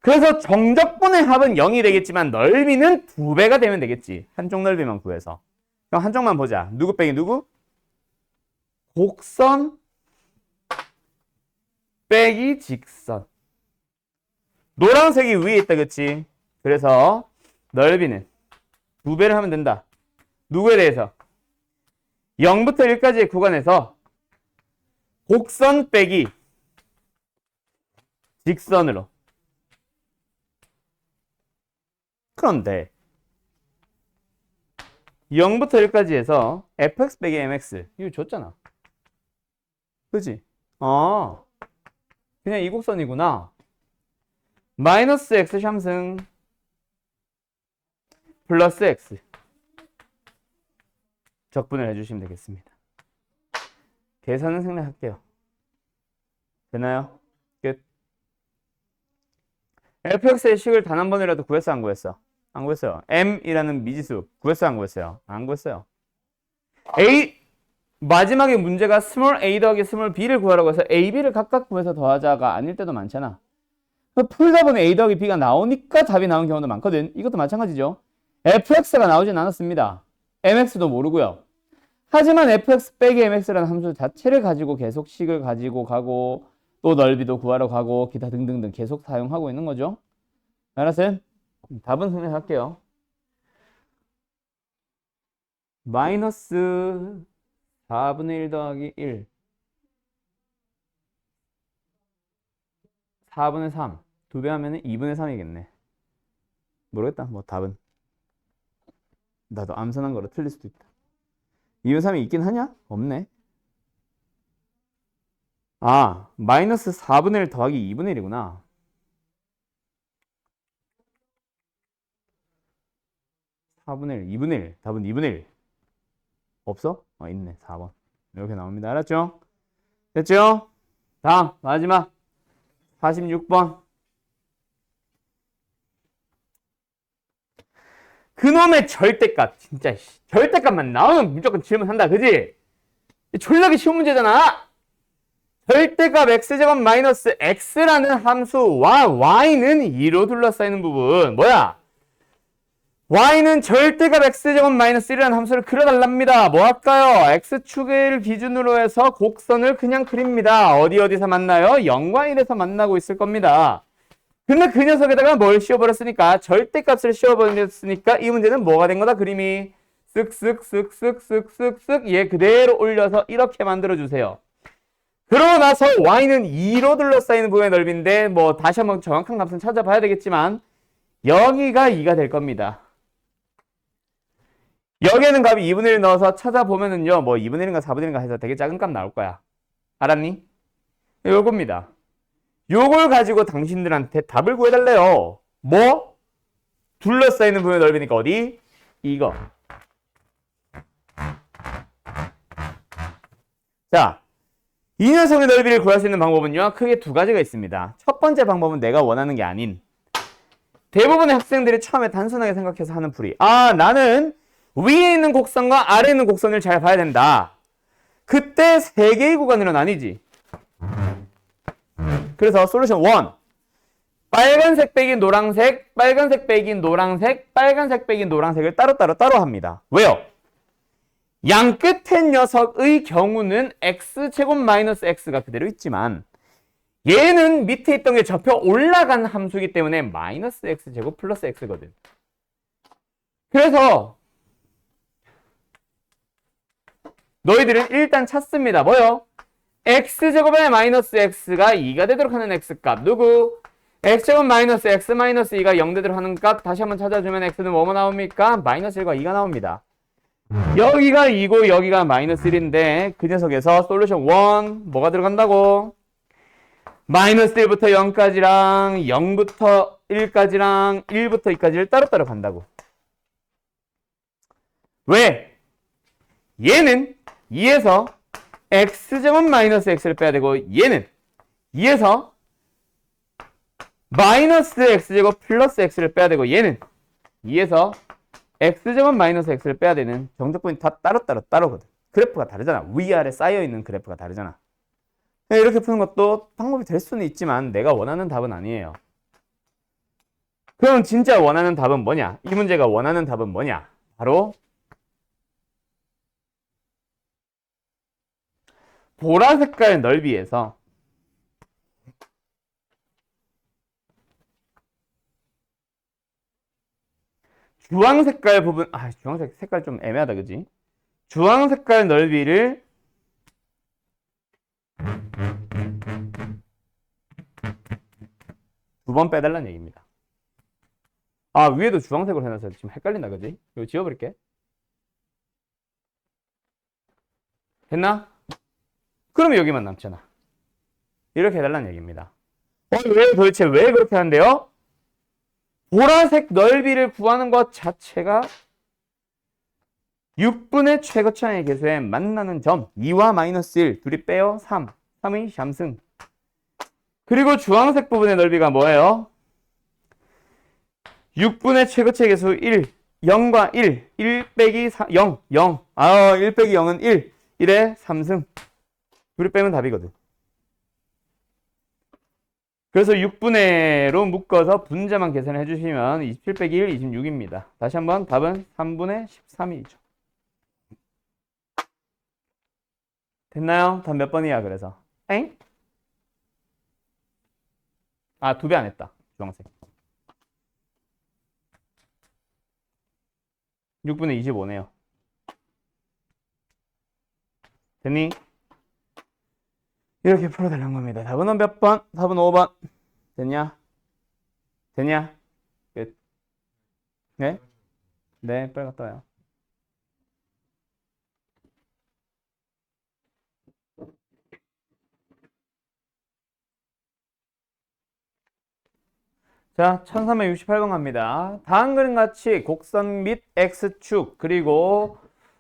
Speaker 1: 그래서 정적분의 합은 0이 되겠지만 넓이는 2배가 되면 되겠지. 한쪽 넓이만 구해서. 그럼 한쪽만 보자. 누구 빼기 누구? 곡선 빼기 직선. 노란색이 위에 있다, 그치? 그래서 넓이는 2배를 하면 된다. 누구에 대해서? 0부터 1까지의 구간에서 곡선 빼기 직선으로. 그런데 0부터 1까지 해서 fx 빼기 mx 이거 줬잖아. 그치? 그냥 이 곡선이구나. 마이너스 x 샴승 플러스 x 적분을 해주시면 되겠습니다. 계산은 생략할게요. 되나요? 끝. fx의 식을 단 한 번이라도 구했어, 안 구했어? 안 구했어요. m이라는 미지수 구했어, 안 구했어요? 안 구했어요. 마지막에 문제가 스몰 a 더하기 스몰 b를 구하라고 해서 a, b를 각각 구해서 더하자가 아닐 때도 많잖아. 풀다 보면 a 더하기 b가 나오니까 답이 나온 경우도 많거든. 이것도 마찬가지죠. fx가 나오진 않았습니다. mx도 모르고요. 하지만 fx 빼기 mx라는 함수 자체를 가지고 계속 식을 가지고 가고 또 넓이도 구하러 가고 기타 등등등 계속 사용하고 있는 거죠. 알았어요? 답은 생략할게요. 마이너스 4분의 1 더하기 1 4분의 3 2배 하면 2분의 3이겠네. 모르겠다. 뭐 답은 나도 암산한 거로 틀릴 수도 있다. 2분의 3이 있긴 하냐? 없네. 마이너스 4분의 1 더하기 2분의 1이구나. (4분의 1) 2분의 1 답은 2분의 1 없어? 있네. 4번 이렇게 나옵니다. 알았죠? 됐죠? 다음 마지막 46번 그놈의 절대값. 진짜 절대값만 나오면 무조건 질문한다. 그지? 졸라게 쉬운 문제잖아. 절대값 x제곱 마이너스 x라는 함수와 y는 2로 둘러싸이는 부분 뭐야? y는 절대값 x제곱 마이너스 1이라는 함수를 그려달랍니다. 뭐 할까요? x축을 기준으로 해서 곡선을 그냥 그립니다. 어디서 만나요? 0과 1에서 만나고 있을 겁니다. 근데 그 녀석에다가 뭘 씌워버렸으니까 절대값을 씌워버렸으니까 이 문제는 뭐가 된 거다? 그림이 쓱쓱쓱쓱쓱쓱쓱 얘 그대로 올려서 이렇게 만들어주세요. 그러고 나서 y는 2로 둘러싸이는 부분의 넓이인데 뭐 다시 한번 정확한 값은 찾아봐야 되겠지만 여기가 2가 될 겁니다. 여기에는 값이 2분의 1 넣어서 찾아보면은요 뭐 2분의 1인가 4분의 1인가 해서 되게 작은 값 나올 거야. 알았니? 요겁니다. 요걸 가지고 당신들한테 답을 구해달래요. 뭐? 둘러싸이는 부분의 넓이니까 어디? 이거. 자, 이 녀석의 넓이를 구할 수 있는 방법은요 크게 두 가지가 있습니다. 첫 번째 방법은 내가 원하는 게 아닌 대부분의 학생들이 처음에 단순하게 생각해서 하는 풀이, 아 나는 위에 있는 곡선과 아래에 있는 곡선을 잘 봐야 된다. 그때 세 개의 구간으로 나뉘지. 그래서 솔루션 1, 빨간색 빼기 노란색, 빨간색 빼기 노란색, 빨간색 빼기 노란색을 따로 합니다. 왜요? 양 끝의 녀석의 경우는 x제곱 마이너스 x가 그대로 있지만 얘는 밑에 있던 게 접혀 올라간 함수이기 때문에 마이너스 x제곱 플러스 x거든. 그래서 너희들은 일단 찾습니다. 뭐요? x제곱에 마이너스 x가 2가 되도록 하는 x값 누구? x제곱 마이너스 x 마이너스 2가 0 되도록 하는 값 다시 한번 찾아주면 x는 뭐뭐 나옵니까? 마이너스 1과 2가 나옵니다. 여기가 2고 여기가 마이너스 1인데 그 녀석에서 솔루션 1 뭐가 들어간다고? 마이너스 1부터 0까지랑 0부터 1까지랑 1부터 2까지를 따로따로 간다고. 왜? 얘는 2에서 x제곱 마이너스 x를 빼야 되고 얘는 2에서 마이너스 x제곱 플러스 x를 빼야 되고 얘는 2에서 x제곱 마이너스 x를 빼야 되는 정적분이 다 따로거든. 그래프가 다르잖아. 위아래 쌓여있는 그래프가 다르잖아. 이렇게 푸는 것도 방법이 될 수는 있지만 내가 원하는 답은 아니에요. 그럼 진짜 원하는 답은 뭐냐? 이 문제가 원하는 답은 뭐냐? 바로 보라 색깔 넓이에서 주황 색깔 부분, 주황색 색깔 좀 애매하다, 그지? 주황 색깔 넓이를 두 번 빼달라는 얘기입니다. 위에도 주황색으로 해놔서 지금 헷갈린다, 그지? 이거 지워버릴게. 됐나? 그러면 여기만 남잖아. 이렇게 해달라는 얘기입니다. 도대체 왜 그렇게 하는데요? 보라색 넓이를 구하는 것 자체가 6분의 최고차의 개수에 만나는 점 2와 마이너스 1 둘이 빼요 3, 3의 샴승. 그리고 주황색 부분의 넓이가 뭐예요? 6분의 최고차의 개수 1, 0과 1, 1 빼기 0, 0. 1 빼기 0은 1, 1의 3승. 둘이 빼면 답이거든. 그래서 6분의로 묶어서 분자만 계산해 주시면 27 빼기 1, 26입니다. 다시 한번 답은 3분의 13이죠. 됐나요? 답 몇 번이야 그래서? 엥? 2배 안 했다. 주황색. 6분의 25네요. 됐니? 이렇게 풀어달라는 겁니다. 답은 몇 번? 답은 5번. 됐냐? 됐냐? 끝. 네? 네, 빨리 갔다 와요. 자, 1368번 갑니다. 다음 그림 같이 곡선 및 X축 그리고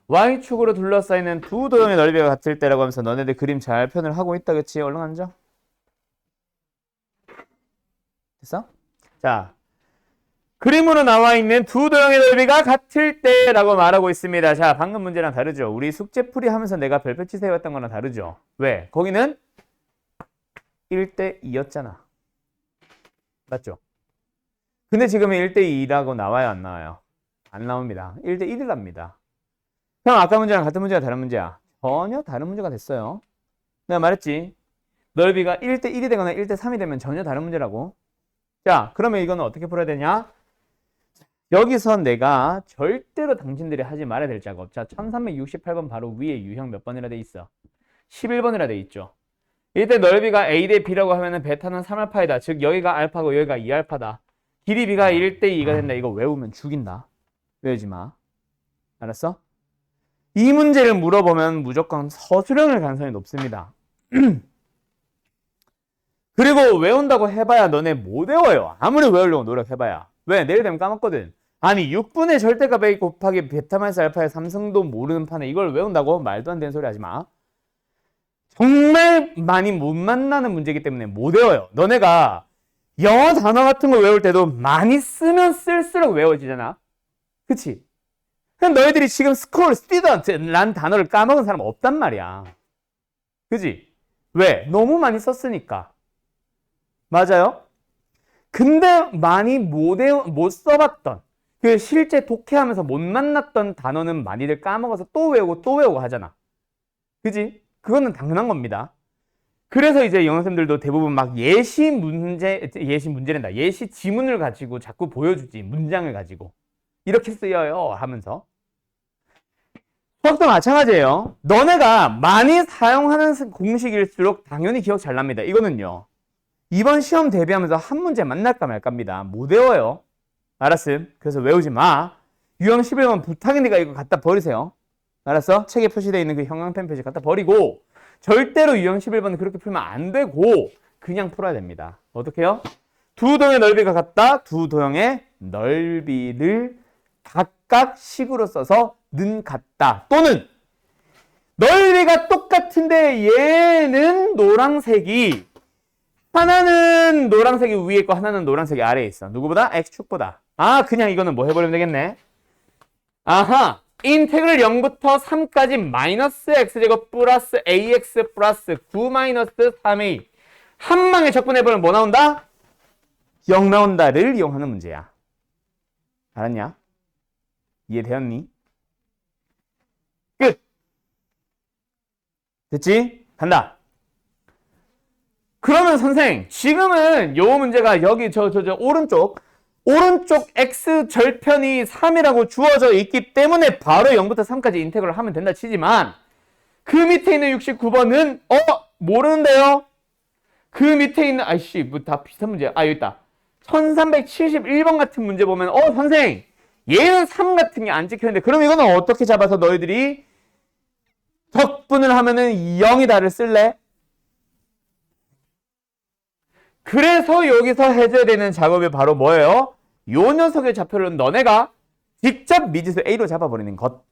Speaker 1: Y축으로 둘러싸이는 두 도형의 넓이가 같을 때라고 하면서 너네들 그림 잘 표현을 하고 있다, 그치? 얼른 앉아. 됐어? 자, 그림으로 나와 있는 두 도형의 넓이가 같을 때라고 말하고 있습니다. 자, 방금 문제랑 다르죠? 우리 숙제풀이 하면서 내가 별표 치세웠던 거랑 다르죠? 왜? 거기는 1대 2였잖아. 맞죠? 근데 지금은 1대 2라고 나와요, 안 나와요? 안 나옵니다. 1대 1이랍니다. 형 아까 문제랑 같은 문제가 다른 문제야? 전혀 다른 문제가 됐어요. 내가 말했지. 넓이가 1대 1이 되거나 1대 3이 되면 전혀 다른 문제라고. 자, 그러면 이거는 어떻게 풀어야 되냐? 여기서 내가 절대로 당신들이 하지 말아야 될 작업. 자, 1368번 바로 위에 유형 몇 번이라 돼 있어? 11번이라 돼 있죠. 이때 넓이가 A 대 B라고 하면은 베타는 3알파이다. 즉 여기가 알파고 여기가 2알파다. 길이 B가 1대 2가 된다. 이거 외우면 죽인다. 외우지 마. 알았어? 이 문제를 물어보면 무조건 서술형일 가능성이 높습니다. 그리고 외운다고 해봐야 너네 못 외워요. 아무리 외우려고 노력해봐야. 왜? 내일 되면 까먹거든. 아니 6분의 절대값 A 곱하기 베타-마이너스 알파의 삼성도 모르는 판에 이걸 외운다고? 말도 안 되는 소리 하지 마. 정말 많이 못 만나는 문제이기 때문에 못 외워요. 너네가 영어 단어 같은 거 외울 때도 많이 쓰면 쓸수록 외워지잖아. 그치? 그럼 너희들이 지금 스쿨, 스튜던트란 단어를 까먹은 사람 없단 말이야. 그치? 왜? 너무 많이 썼으니까. 맞아요? 근데 많이 못 써봤던, 그 실제 독해하면서 못 만났던 단어는 많이들 까먹어서 또 외우고 하잖아. 그지? 그거는 당연한 겁니다. 그래서 이제 영어생들도 대부분 막 예시 문제란다. 예시 지문을 가지고 자꾸 보여주지. 문장을 가지고. 이렇게 쓰여요 하면서. 수학도 마찬가지예요. 너네가 많이 사용하는 공식일수록 당연히 기억 잘 납니다. 이거는요. 이번 시험 대비하면서 한 문제 만날까 말까입니다. 못 외워요. 알았음? 그래서 외우지 마. 유형 11번 부탁이니까 이거 갖다 버리세요. 알았어? 책에 표시되어 있는 그 형광펜 표시 갖다 버리고 절대로 유형 11번은 그렇게 풀면 안 되고 그냥 풀어야 됩니다. 어떻게 해요? 두 도형의 넓이가 같다. 두 도형의 넓이를 각각 식으로 써서 는 같다. 또는 넓이가 똑같은데 얘는 노란색이 하나는 노란색이 위에 있고 하나는 노란색이 아래에 있어. 누구보다? X축보다. 아, 그냥 이거는 뭐 해버리면 되겠네. 아하, 인테그럴 0부터 3까지 마이너스 x제곱 플러스 ax 플러스 9 마이너스 3a 한 방에 적분해버리면 뭐 나온다? 0 나온다를 이용하는 문제야. 알았냐? 이해되었니? 끝! 됐지? 간다. 그러면 선생, 지금은 요 문제가 여기 저 오른쪽 x 절편이 3이라고 주어져 있기 때문에 바로 0부터 3까지 인테그럴 하면 된다 치지만 그 밑에 있는 69번은 모르는데요? 그 밑에 있는 아이씨 뭐 다 비슷한 문제야. 아 여기 있다. 1371번 같은 문제 보면 선생 얘는 3 같은 게 안 찍혔는데 그럼 이거는 어떻게 잡아서 너희들이 적분을 하면은 0이다를 쓸래? 그래서 여기서 해줘야 되는 작업이 바로 뭐예요? 요 녀석의 좌표를 너네가 직접 미지수 A로 잡아버리는 것.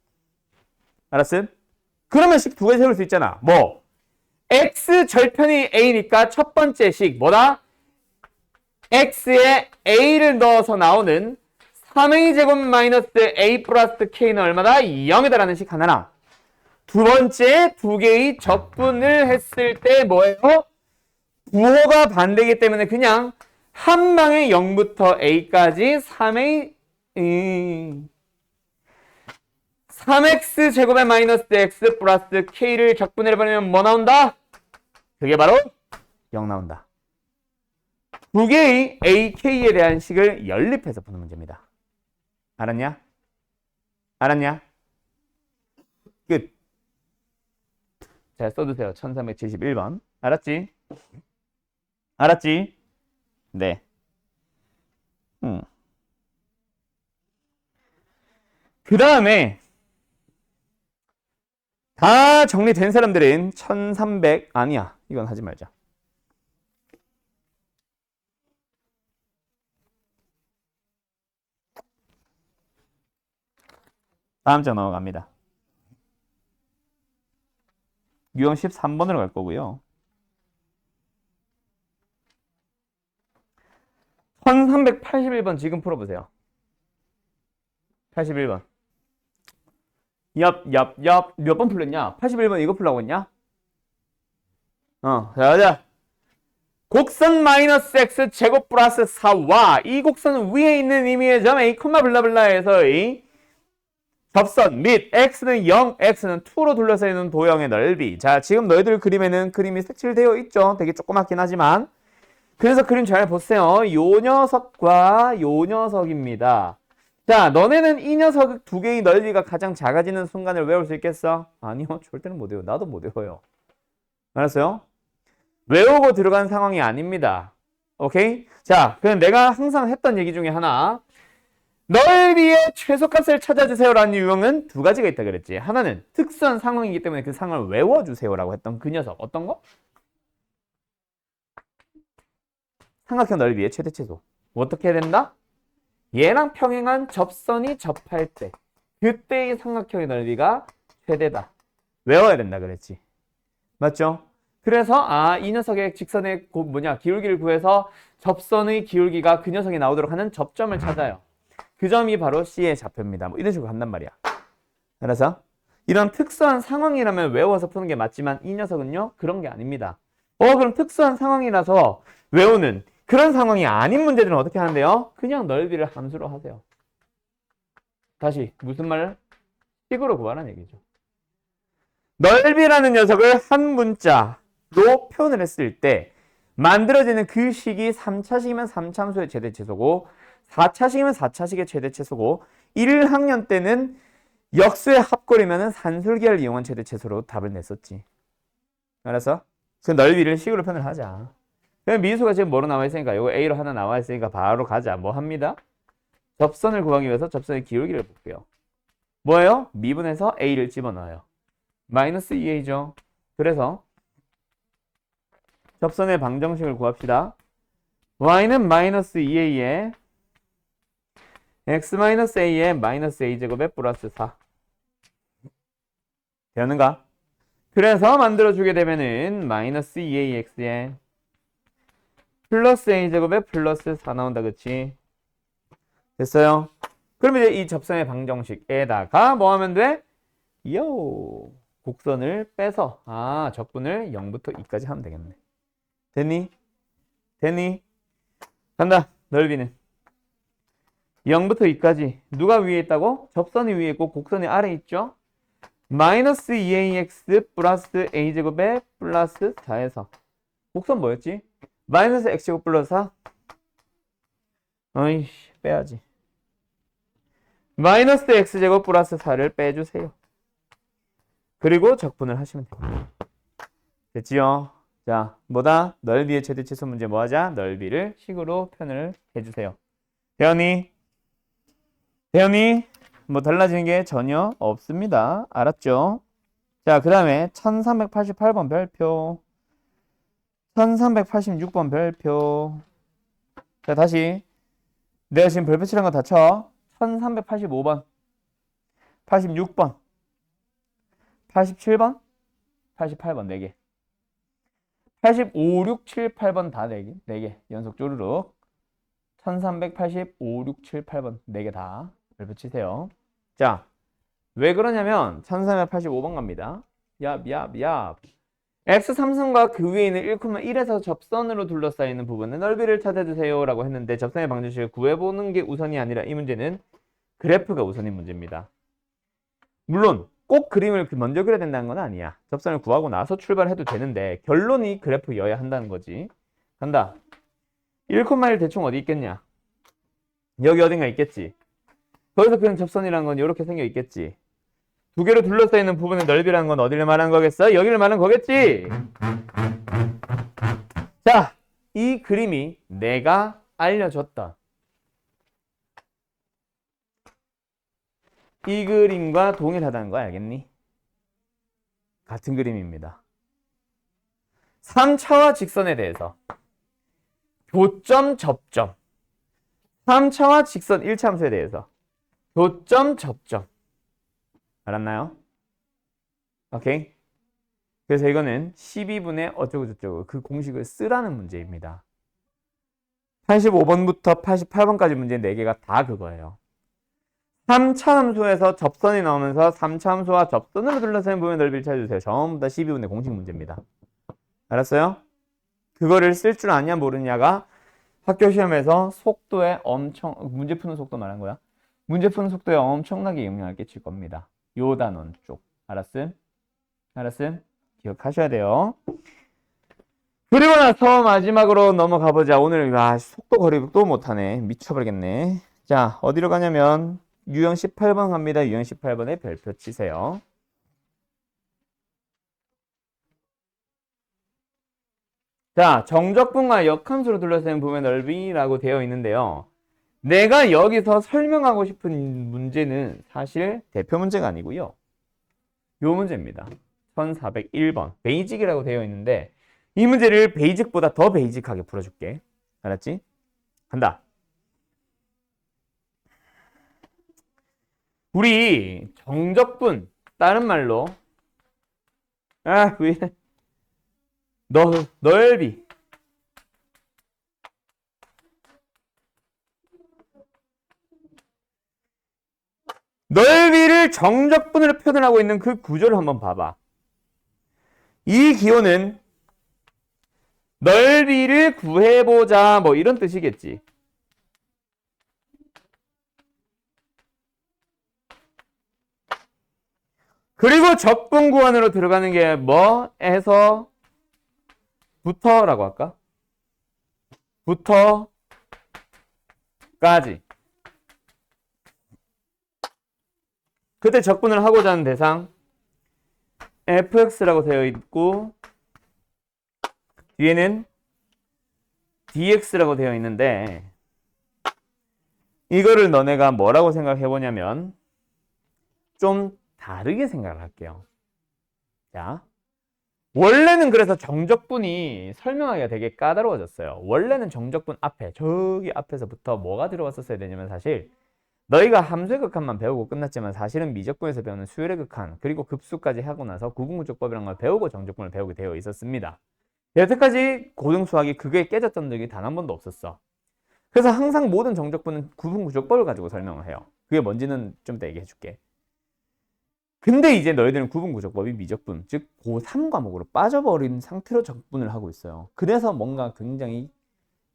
Speaker 1: 알았음? 그러면 식 두 가지 세울 수 있잖아. 뭐? X 절편이 A니까 첫 번째 식 뭐다? X에 A를 넣어서 나오는 3A제곱 마이너스 A 플러스 K는 얼마다? 0이다라는 식 하나랑 두 번째 두 개의 적분을 했을 때 뭐예요? 부호가 반대이기 때문에 그냥 한 방에 0부터 A까지 3x 제곱에 마이너스 x 플러스 k를 적분해버리면 뭐 나온다? 그게 바로 0 나온다. 두 개의 a, k에 대한 식을 연립해서 푸는 문제입니다. 알았냐? 알았냐? 끝. 잘 써두세요. 1371번. 알았지? 알았지? 네. 그 다음에 다 정리된 사람들은 1300 아니야. 이건 하지 말자. 다음 장 넘어갑니다. 유형 13번으로 갈 거고요. 1381번 지금 풀어보세요. 81번. 몇 번 풀렸냐? 81번 이거 풀라고 했냐? 자, 가자. 곡선 마이너스 x 제곱 플러스 4와 이 곡선은 위에 있는 임의의 점 a, 블라블라에서의 접선 및 x는 0, x는 2로 둘러싸여 있는 도형의 넓이. 자, 지금 너희들 그림에는 그림이 색칠되어 있죠. 되게 조그맣긴 하지만. 그래서 그림 잘 보세요. 요 녀석과 요 녀석입니다. 자, 너네는 이 녀석 두 개의 넓이가 가장 작아지는 순간을 외울 수 있겠어? 아니요, 절대는 못 외워요. 나도 못 외워요. 알았어요? 외우고 들어간 상황이 아닙니다. 오케이? 자, 그럼 내가 항상 했던 얘기 중에 하나. 넓이의 최소값을 찾아주세요라는 유형은 두 가지가 있다 그랬지. 하나는 특수한 상황이기 때문에 그 상황을 외워주세요라고 했던 그 녀석. 어떤 거? 삼각형 넓이의 최대 최소. 어떻게 해야 된다? 얘랑 평행한 접선이 접할 때 그때의 삼각형의 넓이가 최대다. 외워야 된다 그랬지. 맞죠? 그래서 이 녀석의 직선의 기울기를 구해서 접선의 기울기가 그 녀석이 나오도록 하는 접점을 찾아요. 그 점이 바로 C의 좌표입니다. 뭐 이런 식으로 간단 말이야. 알아서? 이런 특수한 상황이라면 외워서 푸는 게 맞지만 이 녀석은요, 그런 게 아닙니다. 그럼 특수한 상황이라서 외우는 그런 상황이 아닌 문제들은 어떻게 하는데요? 그냥 넓이를 함수로 하세요. 다시 무슨 말? 식으로 구하라는 얘기죠. 넓이라는 녀석을 한 문자로 표현을 했을 때 만들어지는 그 식이 3차식이면 3차함수의 최대 최소고 4차식이면 4차식의 최대 최소고 1학년 때는 역수의 합골이면 산술기를 이용한 최대 최소로 답을 냈었지. 알았어? 그 넓이를 식으로 표현을 하자. 그럼 미수가 지금 뭐로 나와 있으니까 이거 A로 하나 나와 있으니까 바로 가자. 뭐 합니다? 접선을 구하기 위해서 접선의 기울기를 볼게요. 뭐예요? 미분해서 A를 집어넣어요. 마이너스 2A죠. 그래서 접선의 방정식을 구합시다. Y는 마이너스 2A에 X-A에 마이너스 A제곱에 플러스 4. 되었는가? 그래서 만들어주게 되면은 마이너스 2AX에 플러스 A제곱에 플러스 4 나온다. 그치? 됐어요? 그러면 이제 이 접선의 방정식에다가 뭐 하면 돼? 곡선을 빼서 적분을 0부터 2까지 하면 되겠네. 됐니? 됐니? 간다. 넓이는 0부터 2까지 누가 위에 있다고? 접선이 위에 있고 곡선이 아래에 있죠? 마이너스 2ax 플러스 a제곱에 플러스 4에서 곡선 뭐였지? 마이너스 x제곱 플러스 4? 어이씨, 빼야지. 마이너스 x제곱 플러스 4를 빼주세요. 그리고 적분을 하시면 됩니다. 됐지요? 자, 뭐다? 넓이의 최대 최소 문제 뭐 하자? 넓이를 식으로 표현을 해주세요. 대현이? 뭐 달라지는 게 전혀 없습니다. 알았죠? 자, 그 다음에 1388번 별표, 1386번 별표. 자, 다시 내가 지금 별표 칠한 거 다 쳐. 1385번, 86번, 87번, 88번 4개. 85, 6, 7, 8번 다 4개. 4개. 연속 쪼르륵. 1385, 6, 7, 8번 4개 다 별표 치세요. 자, 왜 그러냐면 1385번 갑니다. 얍. X3선과 그 위에 있는 1,1에서 접선으로 둘러싸이는 부분의 넓이를 찾아주세요 라고 했는데 접선의 방정식을 구해보는 게 우선이 아니라 이 문제는 그래프가 우선인 문제입니다. 물론 꼭 그림을 먼저 그려야 된다는 건 아니야. 접선을 구하고 나서 출발해도 되는데 결론이 그래프여야 한다는 거지. 간다. 1,1 대충 어디 있겠냐? 여기 어딘가 있겠지. 거기서 그냥 접선이라는 건 이렇게 생겨 있겠지. 두 개로 둘러싸이는 부분의 넓이라는 건 어디를 말하는 거겠어? 여기를 말하는 거겠지? 자, 이 그림이 내가 알려줬던 이 그림과 동일하다는 거 알겠니? 같은 그림입니다. 3차와 직선에 대해서 교점, 접점. 3차와 직선 1차 함수에 대해서 교점, 접점. 알았나요? 오케이. 그래서 이거는 12분의 어쩌고저쩌고 그 공식을 쓰라는 문제입니다. 85번부터 88번까지 문제 4개가 다 그거예요. 3차 함수에서 접선이 나오면서 3차 함수와 접선으로 둘러싸인 부분의 넓이를 찾아주세요. 전부 다 12분의 공식 문제입니다. 알았어요? 그거를 쓸 줄 아냐 모르냐가 학교 시험에서 속도에 문제 푸는 속도 말한 거야. 문제 푸는 속도에 엄청나게 영향을 끼칠 겁니다. 요 단원 쪽. 알았음? 알았음? 기억하셔야 돼요. 그리고 나서 마지막으로 넘어가 보자. 오늘 속도 거리 또 못하네. 미쳐버리겠네. 자, 어디로 가냐면 유형 18번 갑니다. 유형 18번에 별표 치세요. 자, 정적분과 역함수로 둘러싼 부분의 넓이라고 되어 있는데요. 내가 여기서 설명하고 싶은 문제는 사실 대표 문제가 아니고요. 요 문제입니다. 1401번. 베이직이라고 되어 있는데 이 문제를 베이직보다 더 베이직하게 풀어줄게. 알았지? 간다. 우리 정적분, 다른 말로 왜 넓이. 넓이를 정적분으로 표현하고 있는 그 구조를 한번 봐봐. 이 기호는 넓이를 구해보자 뭐 이런 뜻이겠지. 그리고 적분 구간으로 들어가는 게 뭐에서 부터라고 할까? 부터까지. 그때 적분을 하고자 하는 대상 fx라고 되어 있고 뒤에는 dx라고 되어 있는데 이거를 너네가 뭐라고 생각해 보냐면 좀 다르게 생각을 할게요. 자, 원래는 그래서 정적분이 설명하기가 되게 까다로워졌어요. 원래는 정적분 앞에 저기 앞에서부터 뭐가 들어왔었어야 되냐면 사실 너희가 함수의 극한만 배우고 끝났지만 사실은 미적분에서 배우는 수열의 극한 그리고 급수까지 하고 나서 구분구조법이라는 걸 배우고 정적분을 배우게 되어 있었습니다. 여태까지 고등수학이 그게 깨졌던 적이 단 한 번도 없었어. 그래서 항상 모든 정적분은 구분구조법을 가지고 설명을 해요. 그게 뭔지는 좀 이따 얘기해 줄게. 근데 이제 너희들은 구분구조법이 미적분, 즉 고3 과목으로 빠져버린 상태로 적분을 하고 있어요. 그래서 뭔가 굉장히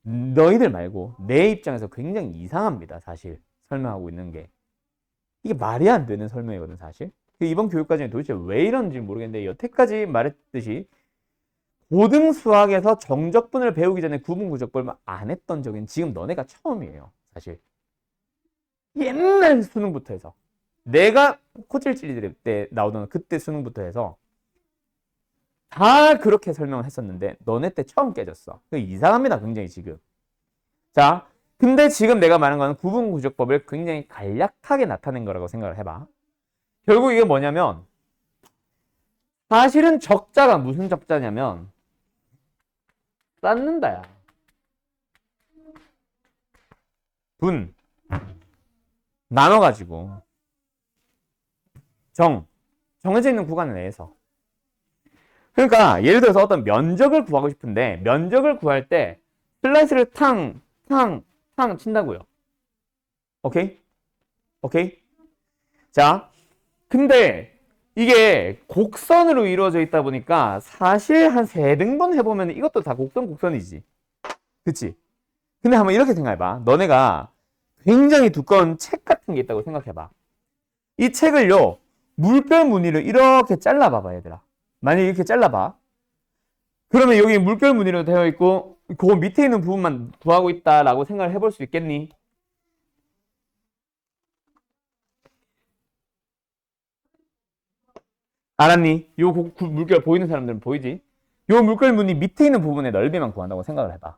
Speaker 1: 너희들 말고 내 입장에서 굉장히 이상합니다. 사실 설명하고 있는 게. 이게 말이 안 되는 설명이거든 사실. 이번 교육과정이 도대체 왜 이런지 모르겠는데 여태까지 말했듯이 고등수학에서 정적분을 배우기 전에 구분구조법을 안 했던 적은 지금 너네가 처음이에요. 사실. 옛날 수능부터 해서. 내가 코찔찔이 때 나오던 그때 수능부터 해서 다 그렇게 설명을 했었는데 너네 때 처음 깨졌어. 이상합니다. 굉장히 지금. 자, 근데 지금 내가 말한 거는 구분구조법을 굉장히 간략하게 나타낸 거라고 생각을 해봐. 결국 이게 뭐냐면 사실은 적자가 무슨 적자냐면 쌓는다야. 분 나눠가지고 정해져 있는 구간 내에서. 그러니까 예를 들어서 어떤 면적을 구하고 싶은데 면적을 구할 때 슬라이스를 탕 친다고요. 오케이? 오케이? 자, 근데 이게 곡선으로 이루어져 있다 보니까 사실 한 3등분 해보면 이것도 다 곡선이지. 그치? 근데 한번 이렇게 생각해봐. 너네가 굉장히 두꺼운 책 같은 게 있다고 생각해봐. 이 책을요, 물결 무늬로 이렇게 잘라봐봐, 얘들아. 만약에 이렇게 잘라봐. 그러면 여기 물결 무늬로 되어 있고 그 밑에 있는 부분만 구하고 있다라고 생각을 해볼 수 있겠니? 알았니? 요 물결 보이는 사람들은 보이지? 요 물결 무늬 밑에 있는 부분의 넓이만 구한다고 생각을 해봐.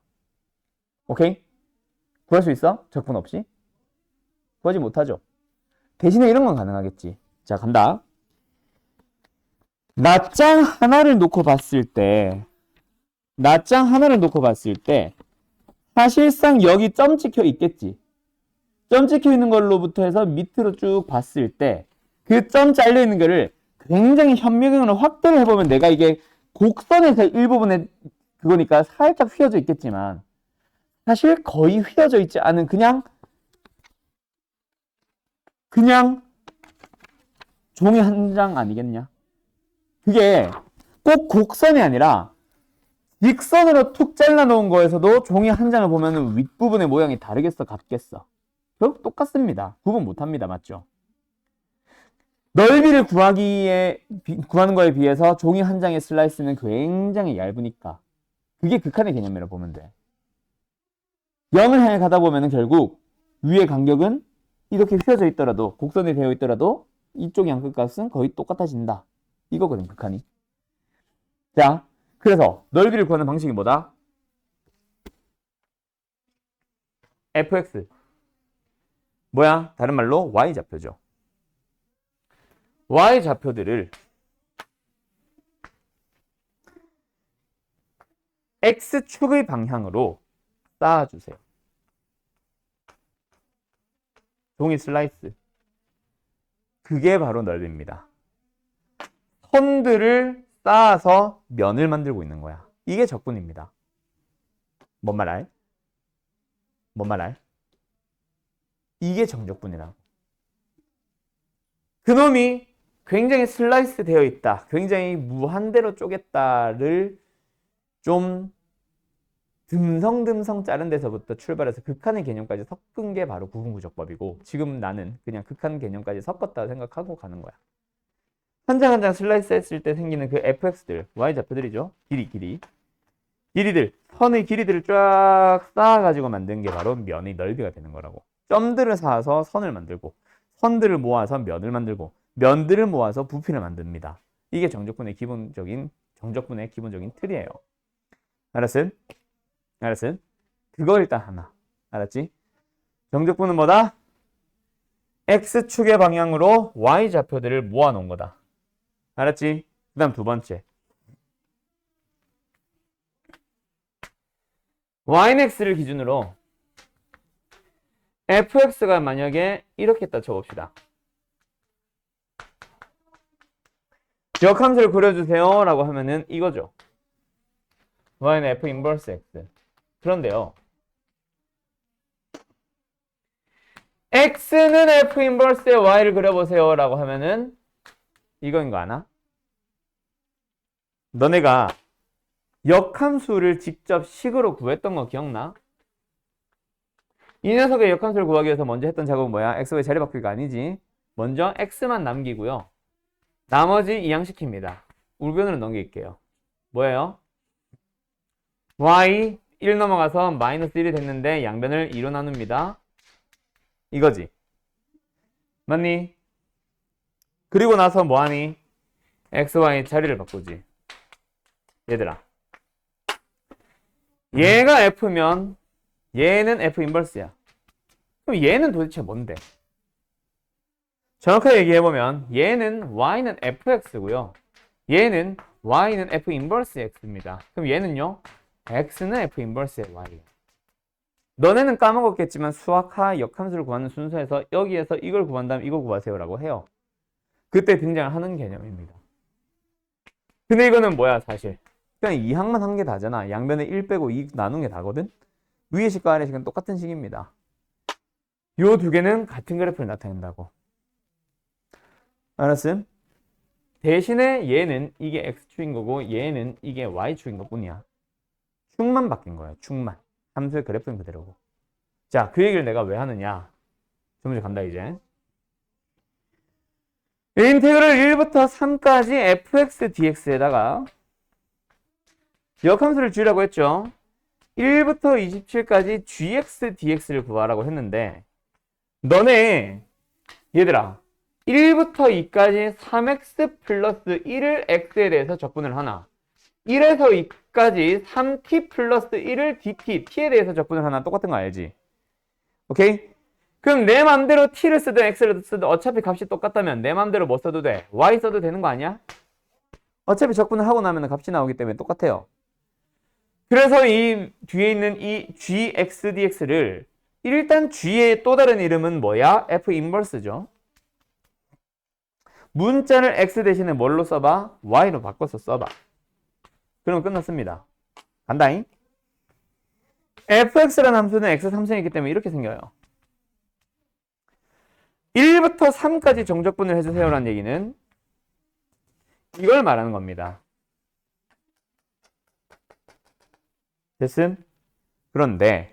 Speaker 1: 오케이? 구할 수 있어? 적분 없이? 구하지 못하죠? 대신에 이런 건 가능하겠지. 자, 간다. 낱장 하나를 놓고 봤을 때 사실상 여기 점 찍혀 있겠지. 점 찍혀 있는 걸로부터 해서 밑으로 쭉 봤을 때 그 점 잘려 있는 거를 굉장히 현미경으로 확대를 해보면 내가 이게 곡선에서 일부분에 그거니까 살짝 휘어져 있겠지만 사실 거의 휘어져 있지 않은 그냥 종이 한 장 아니겠냐? 그게 꼭 곡선이 아니라 직선으로 툭 잘라 놓은 거에서도 종이 한 장을 보면 윗부분의 모양이 다르겠어, 같겠어? 결국 똑같습니다. 구분 못합니다. 맞죠? 넓이를 구하는 거에 비해서 종이 한 장의 슬라이스는 굉장히 얇으니까 그게 극한의 개념이라고 보면 돼. 0을 향해 가다 보면 결국 위의 간격은 이렇게 휘어져 있더라도 곡선이 되어 있더라도 이쪽 양끝값은 거의 똑같아진다. 이거거든 극한이. 자, 그래서 넓이를 구하는 방식이 뭐다? fx 뭐야? 다른 말로 y좌표죠. y좌표들을 x축의 방향으로 쌓아주세요. 종이 슬라이스. 그게 바로 넓이입니다. 선들을 쌓아서 면을 만들고 있는 거야. 이게 적분입니다. 뭔 말 알? 뭔 말 알? 이게 정적분이라고. 그놈이 굉장히 슬라이스 되어 있다. 굉장히 무한대로 쪼갰다를 좀 듬성듬성 자른 데서부터 출발해서 극한의 개념까지 섞은 게 바로 구분구조법이고 지금 나는 그냥 극한 개념까지 섞었다 생각하고 가는 거야. 한 장 한 장 슬라이스 했을 때 생기는 그 fx들, y좌표들이죠. 길이들, 선의 길이들을 쫙 쌓아가지고 만든 게 바로 면의 넓이가 되는 거라고. 점들을 쌓아서 선을 만들고 선들을 모아서 면을 만들고 면들을 모아서 부피를 만듭니다. 이게 정적분의 기본적인 틀이에요. 알았음? 그거 일단 하나. 알았지? 정적분은 뭐다? x축의 방향으로 y좌표들을 모아놓은 거다. 알았지? 그 다음 두 번째. yx를 기준으로 fx가 만약에 이렇게 있다 쳐봅시다. 역함수를 그려주세요 라고 하면은 이거죠. y는 f 인버스 x. 그런데요. x는 f 인버스의 y를 그려보세요 라고 하면은 이거인 거 아나? 너네가 역함수를 직접 식으로 구했던 거 기억나? 이 녀석의 역함수를 구하기 위해서 먼저 했던 작업은 뭐야? x의 자리 바꾸기가 아니지. 먼저 x만 남기고요. 나머지 이항시킵니다. 우변으로 넘길게요. 뭐예요? y 1 넘어가서 마이너스 1이 됐는데 양변을 2로 나눕니다. 이거지. 맞니? 그리고 나서 뭐하니? x, y 자리를 바꾸지. 얘들아. 얘가 f면 얘는 f 인버스야. 그럼 얘는 도대체 뭔데? 정확하게 얘기해보면 얘는 y는 fx고요. 얘는 y는 f 인버스 x입니다. 그럼 얘는요? x는 f 인버스의 y예요. 너네는 까먹었겠지만 수학하 역함수를 구하는 순서에서 여기에서 이걸 구한다면 이거 구하세요 라고 해요. 그때 등장하는 개념입니다. 근데 이거는 뭐야 사실? 그냥 2항만 한 게 다잖아. 양변에 1 빼고 2 나눈 게 다거든? 위의 식과 아래 식은 똑같은 식입니다. 요 두 개는 같은 그래프를 나타낸다고. 알았음? 대신에 얘는 이게 x축인 거고 얘는 이게 y축인 것 뿐이야. 축만 바뀐 거예요. 축만. 함수의 그래프는 그대로고. 자, 그 얘기를 내가 왜 하느냐. 저 문제 간다 이제. 인테그럴 1부터 3까지 fx dx에다가 역함수를 주라고 했죠. 1부터 27까지 gx dx를 구하라고 했는데 너네 얘들아 1부터 2까지 3x 플러스 1을 x에 대해서 적분을 하나 1에서 2까지 3t 플러스 1을 dt, t에 대해서 적분을 하나 똑같은 거 알지? 오케이? 그럼 내 맘대로 t를 쓰든 x를 쓰든 어차피 값이 똑같다면 내 맘대로 뭐 써도 돼? y 써도 되는 거 아니야? 어차피 적분을 하고 나면 값이 나오기 때문에 똑같아요. 그래서 이 뒤에 있는 이 gx dx를 일단 g의 또 다른 이름은 뭐야? f 인버스죠. 문자를 x 대신에 뭘로 써봐? y로 바꿔서 써봐. 그러면 끝났습니다. 간다잉? fx라는 함수는 x 3승이기 때문에 이렇게 생겨요. 1부터 3까지 정적분을 해주세요라는 얘기는 이걸 말하는 겁니다. 됐음? 그런데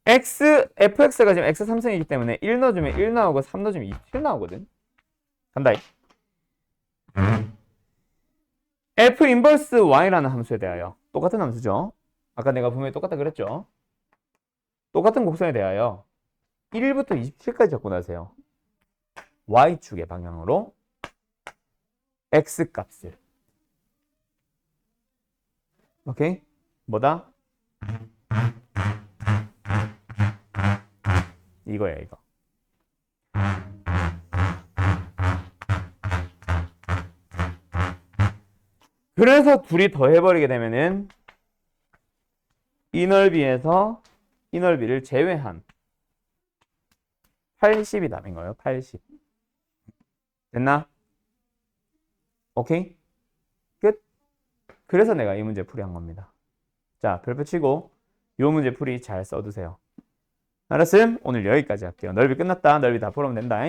Speaker 1: fx가 지금 x 3승이기 때문에 1 넣어주면 1 나오고 3 넣어주면 27 나오거든. 간다. f 인버스 y라는 함수에 대하여 똑같은 함수죠. 아까 내가 분명히 똑같다 그랬죠. 똑같은 곡선에 대하여 1부터 27까지 접근하세요. y축의 방향으로 x 값을. 오케이? 뭐다? 이거야, 이거. 그래서 둘이 더해버리게 되면은 이 넓이에서 이 넓이를 제외한 80이 답인 거예요. 80. 됐나? 오케이? 끝. 그래서 내가 이 문제 풀이한 겁니다. 자, 별표 치고 이 문제 풀이 잘 써두세요. 알았음? 오늘 여기까지 할게요. 넓이 끝났다. 넓이 다 풀어오면 된다.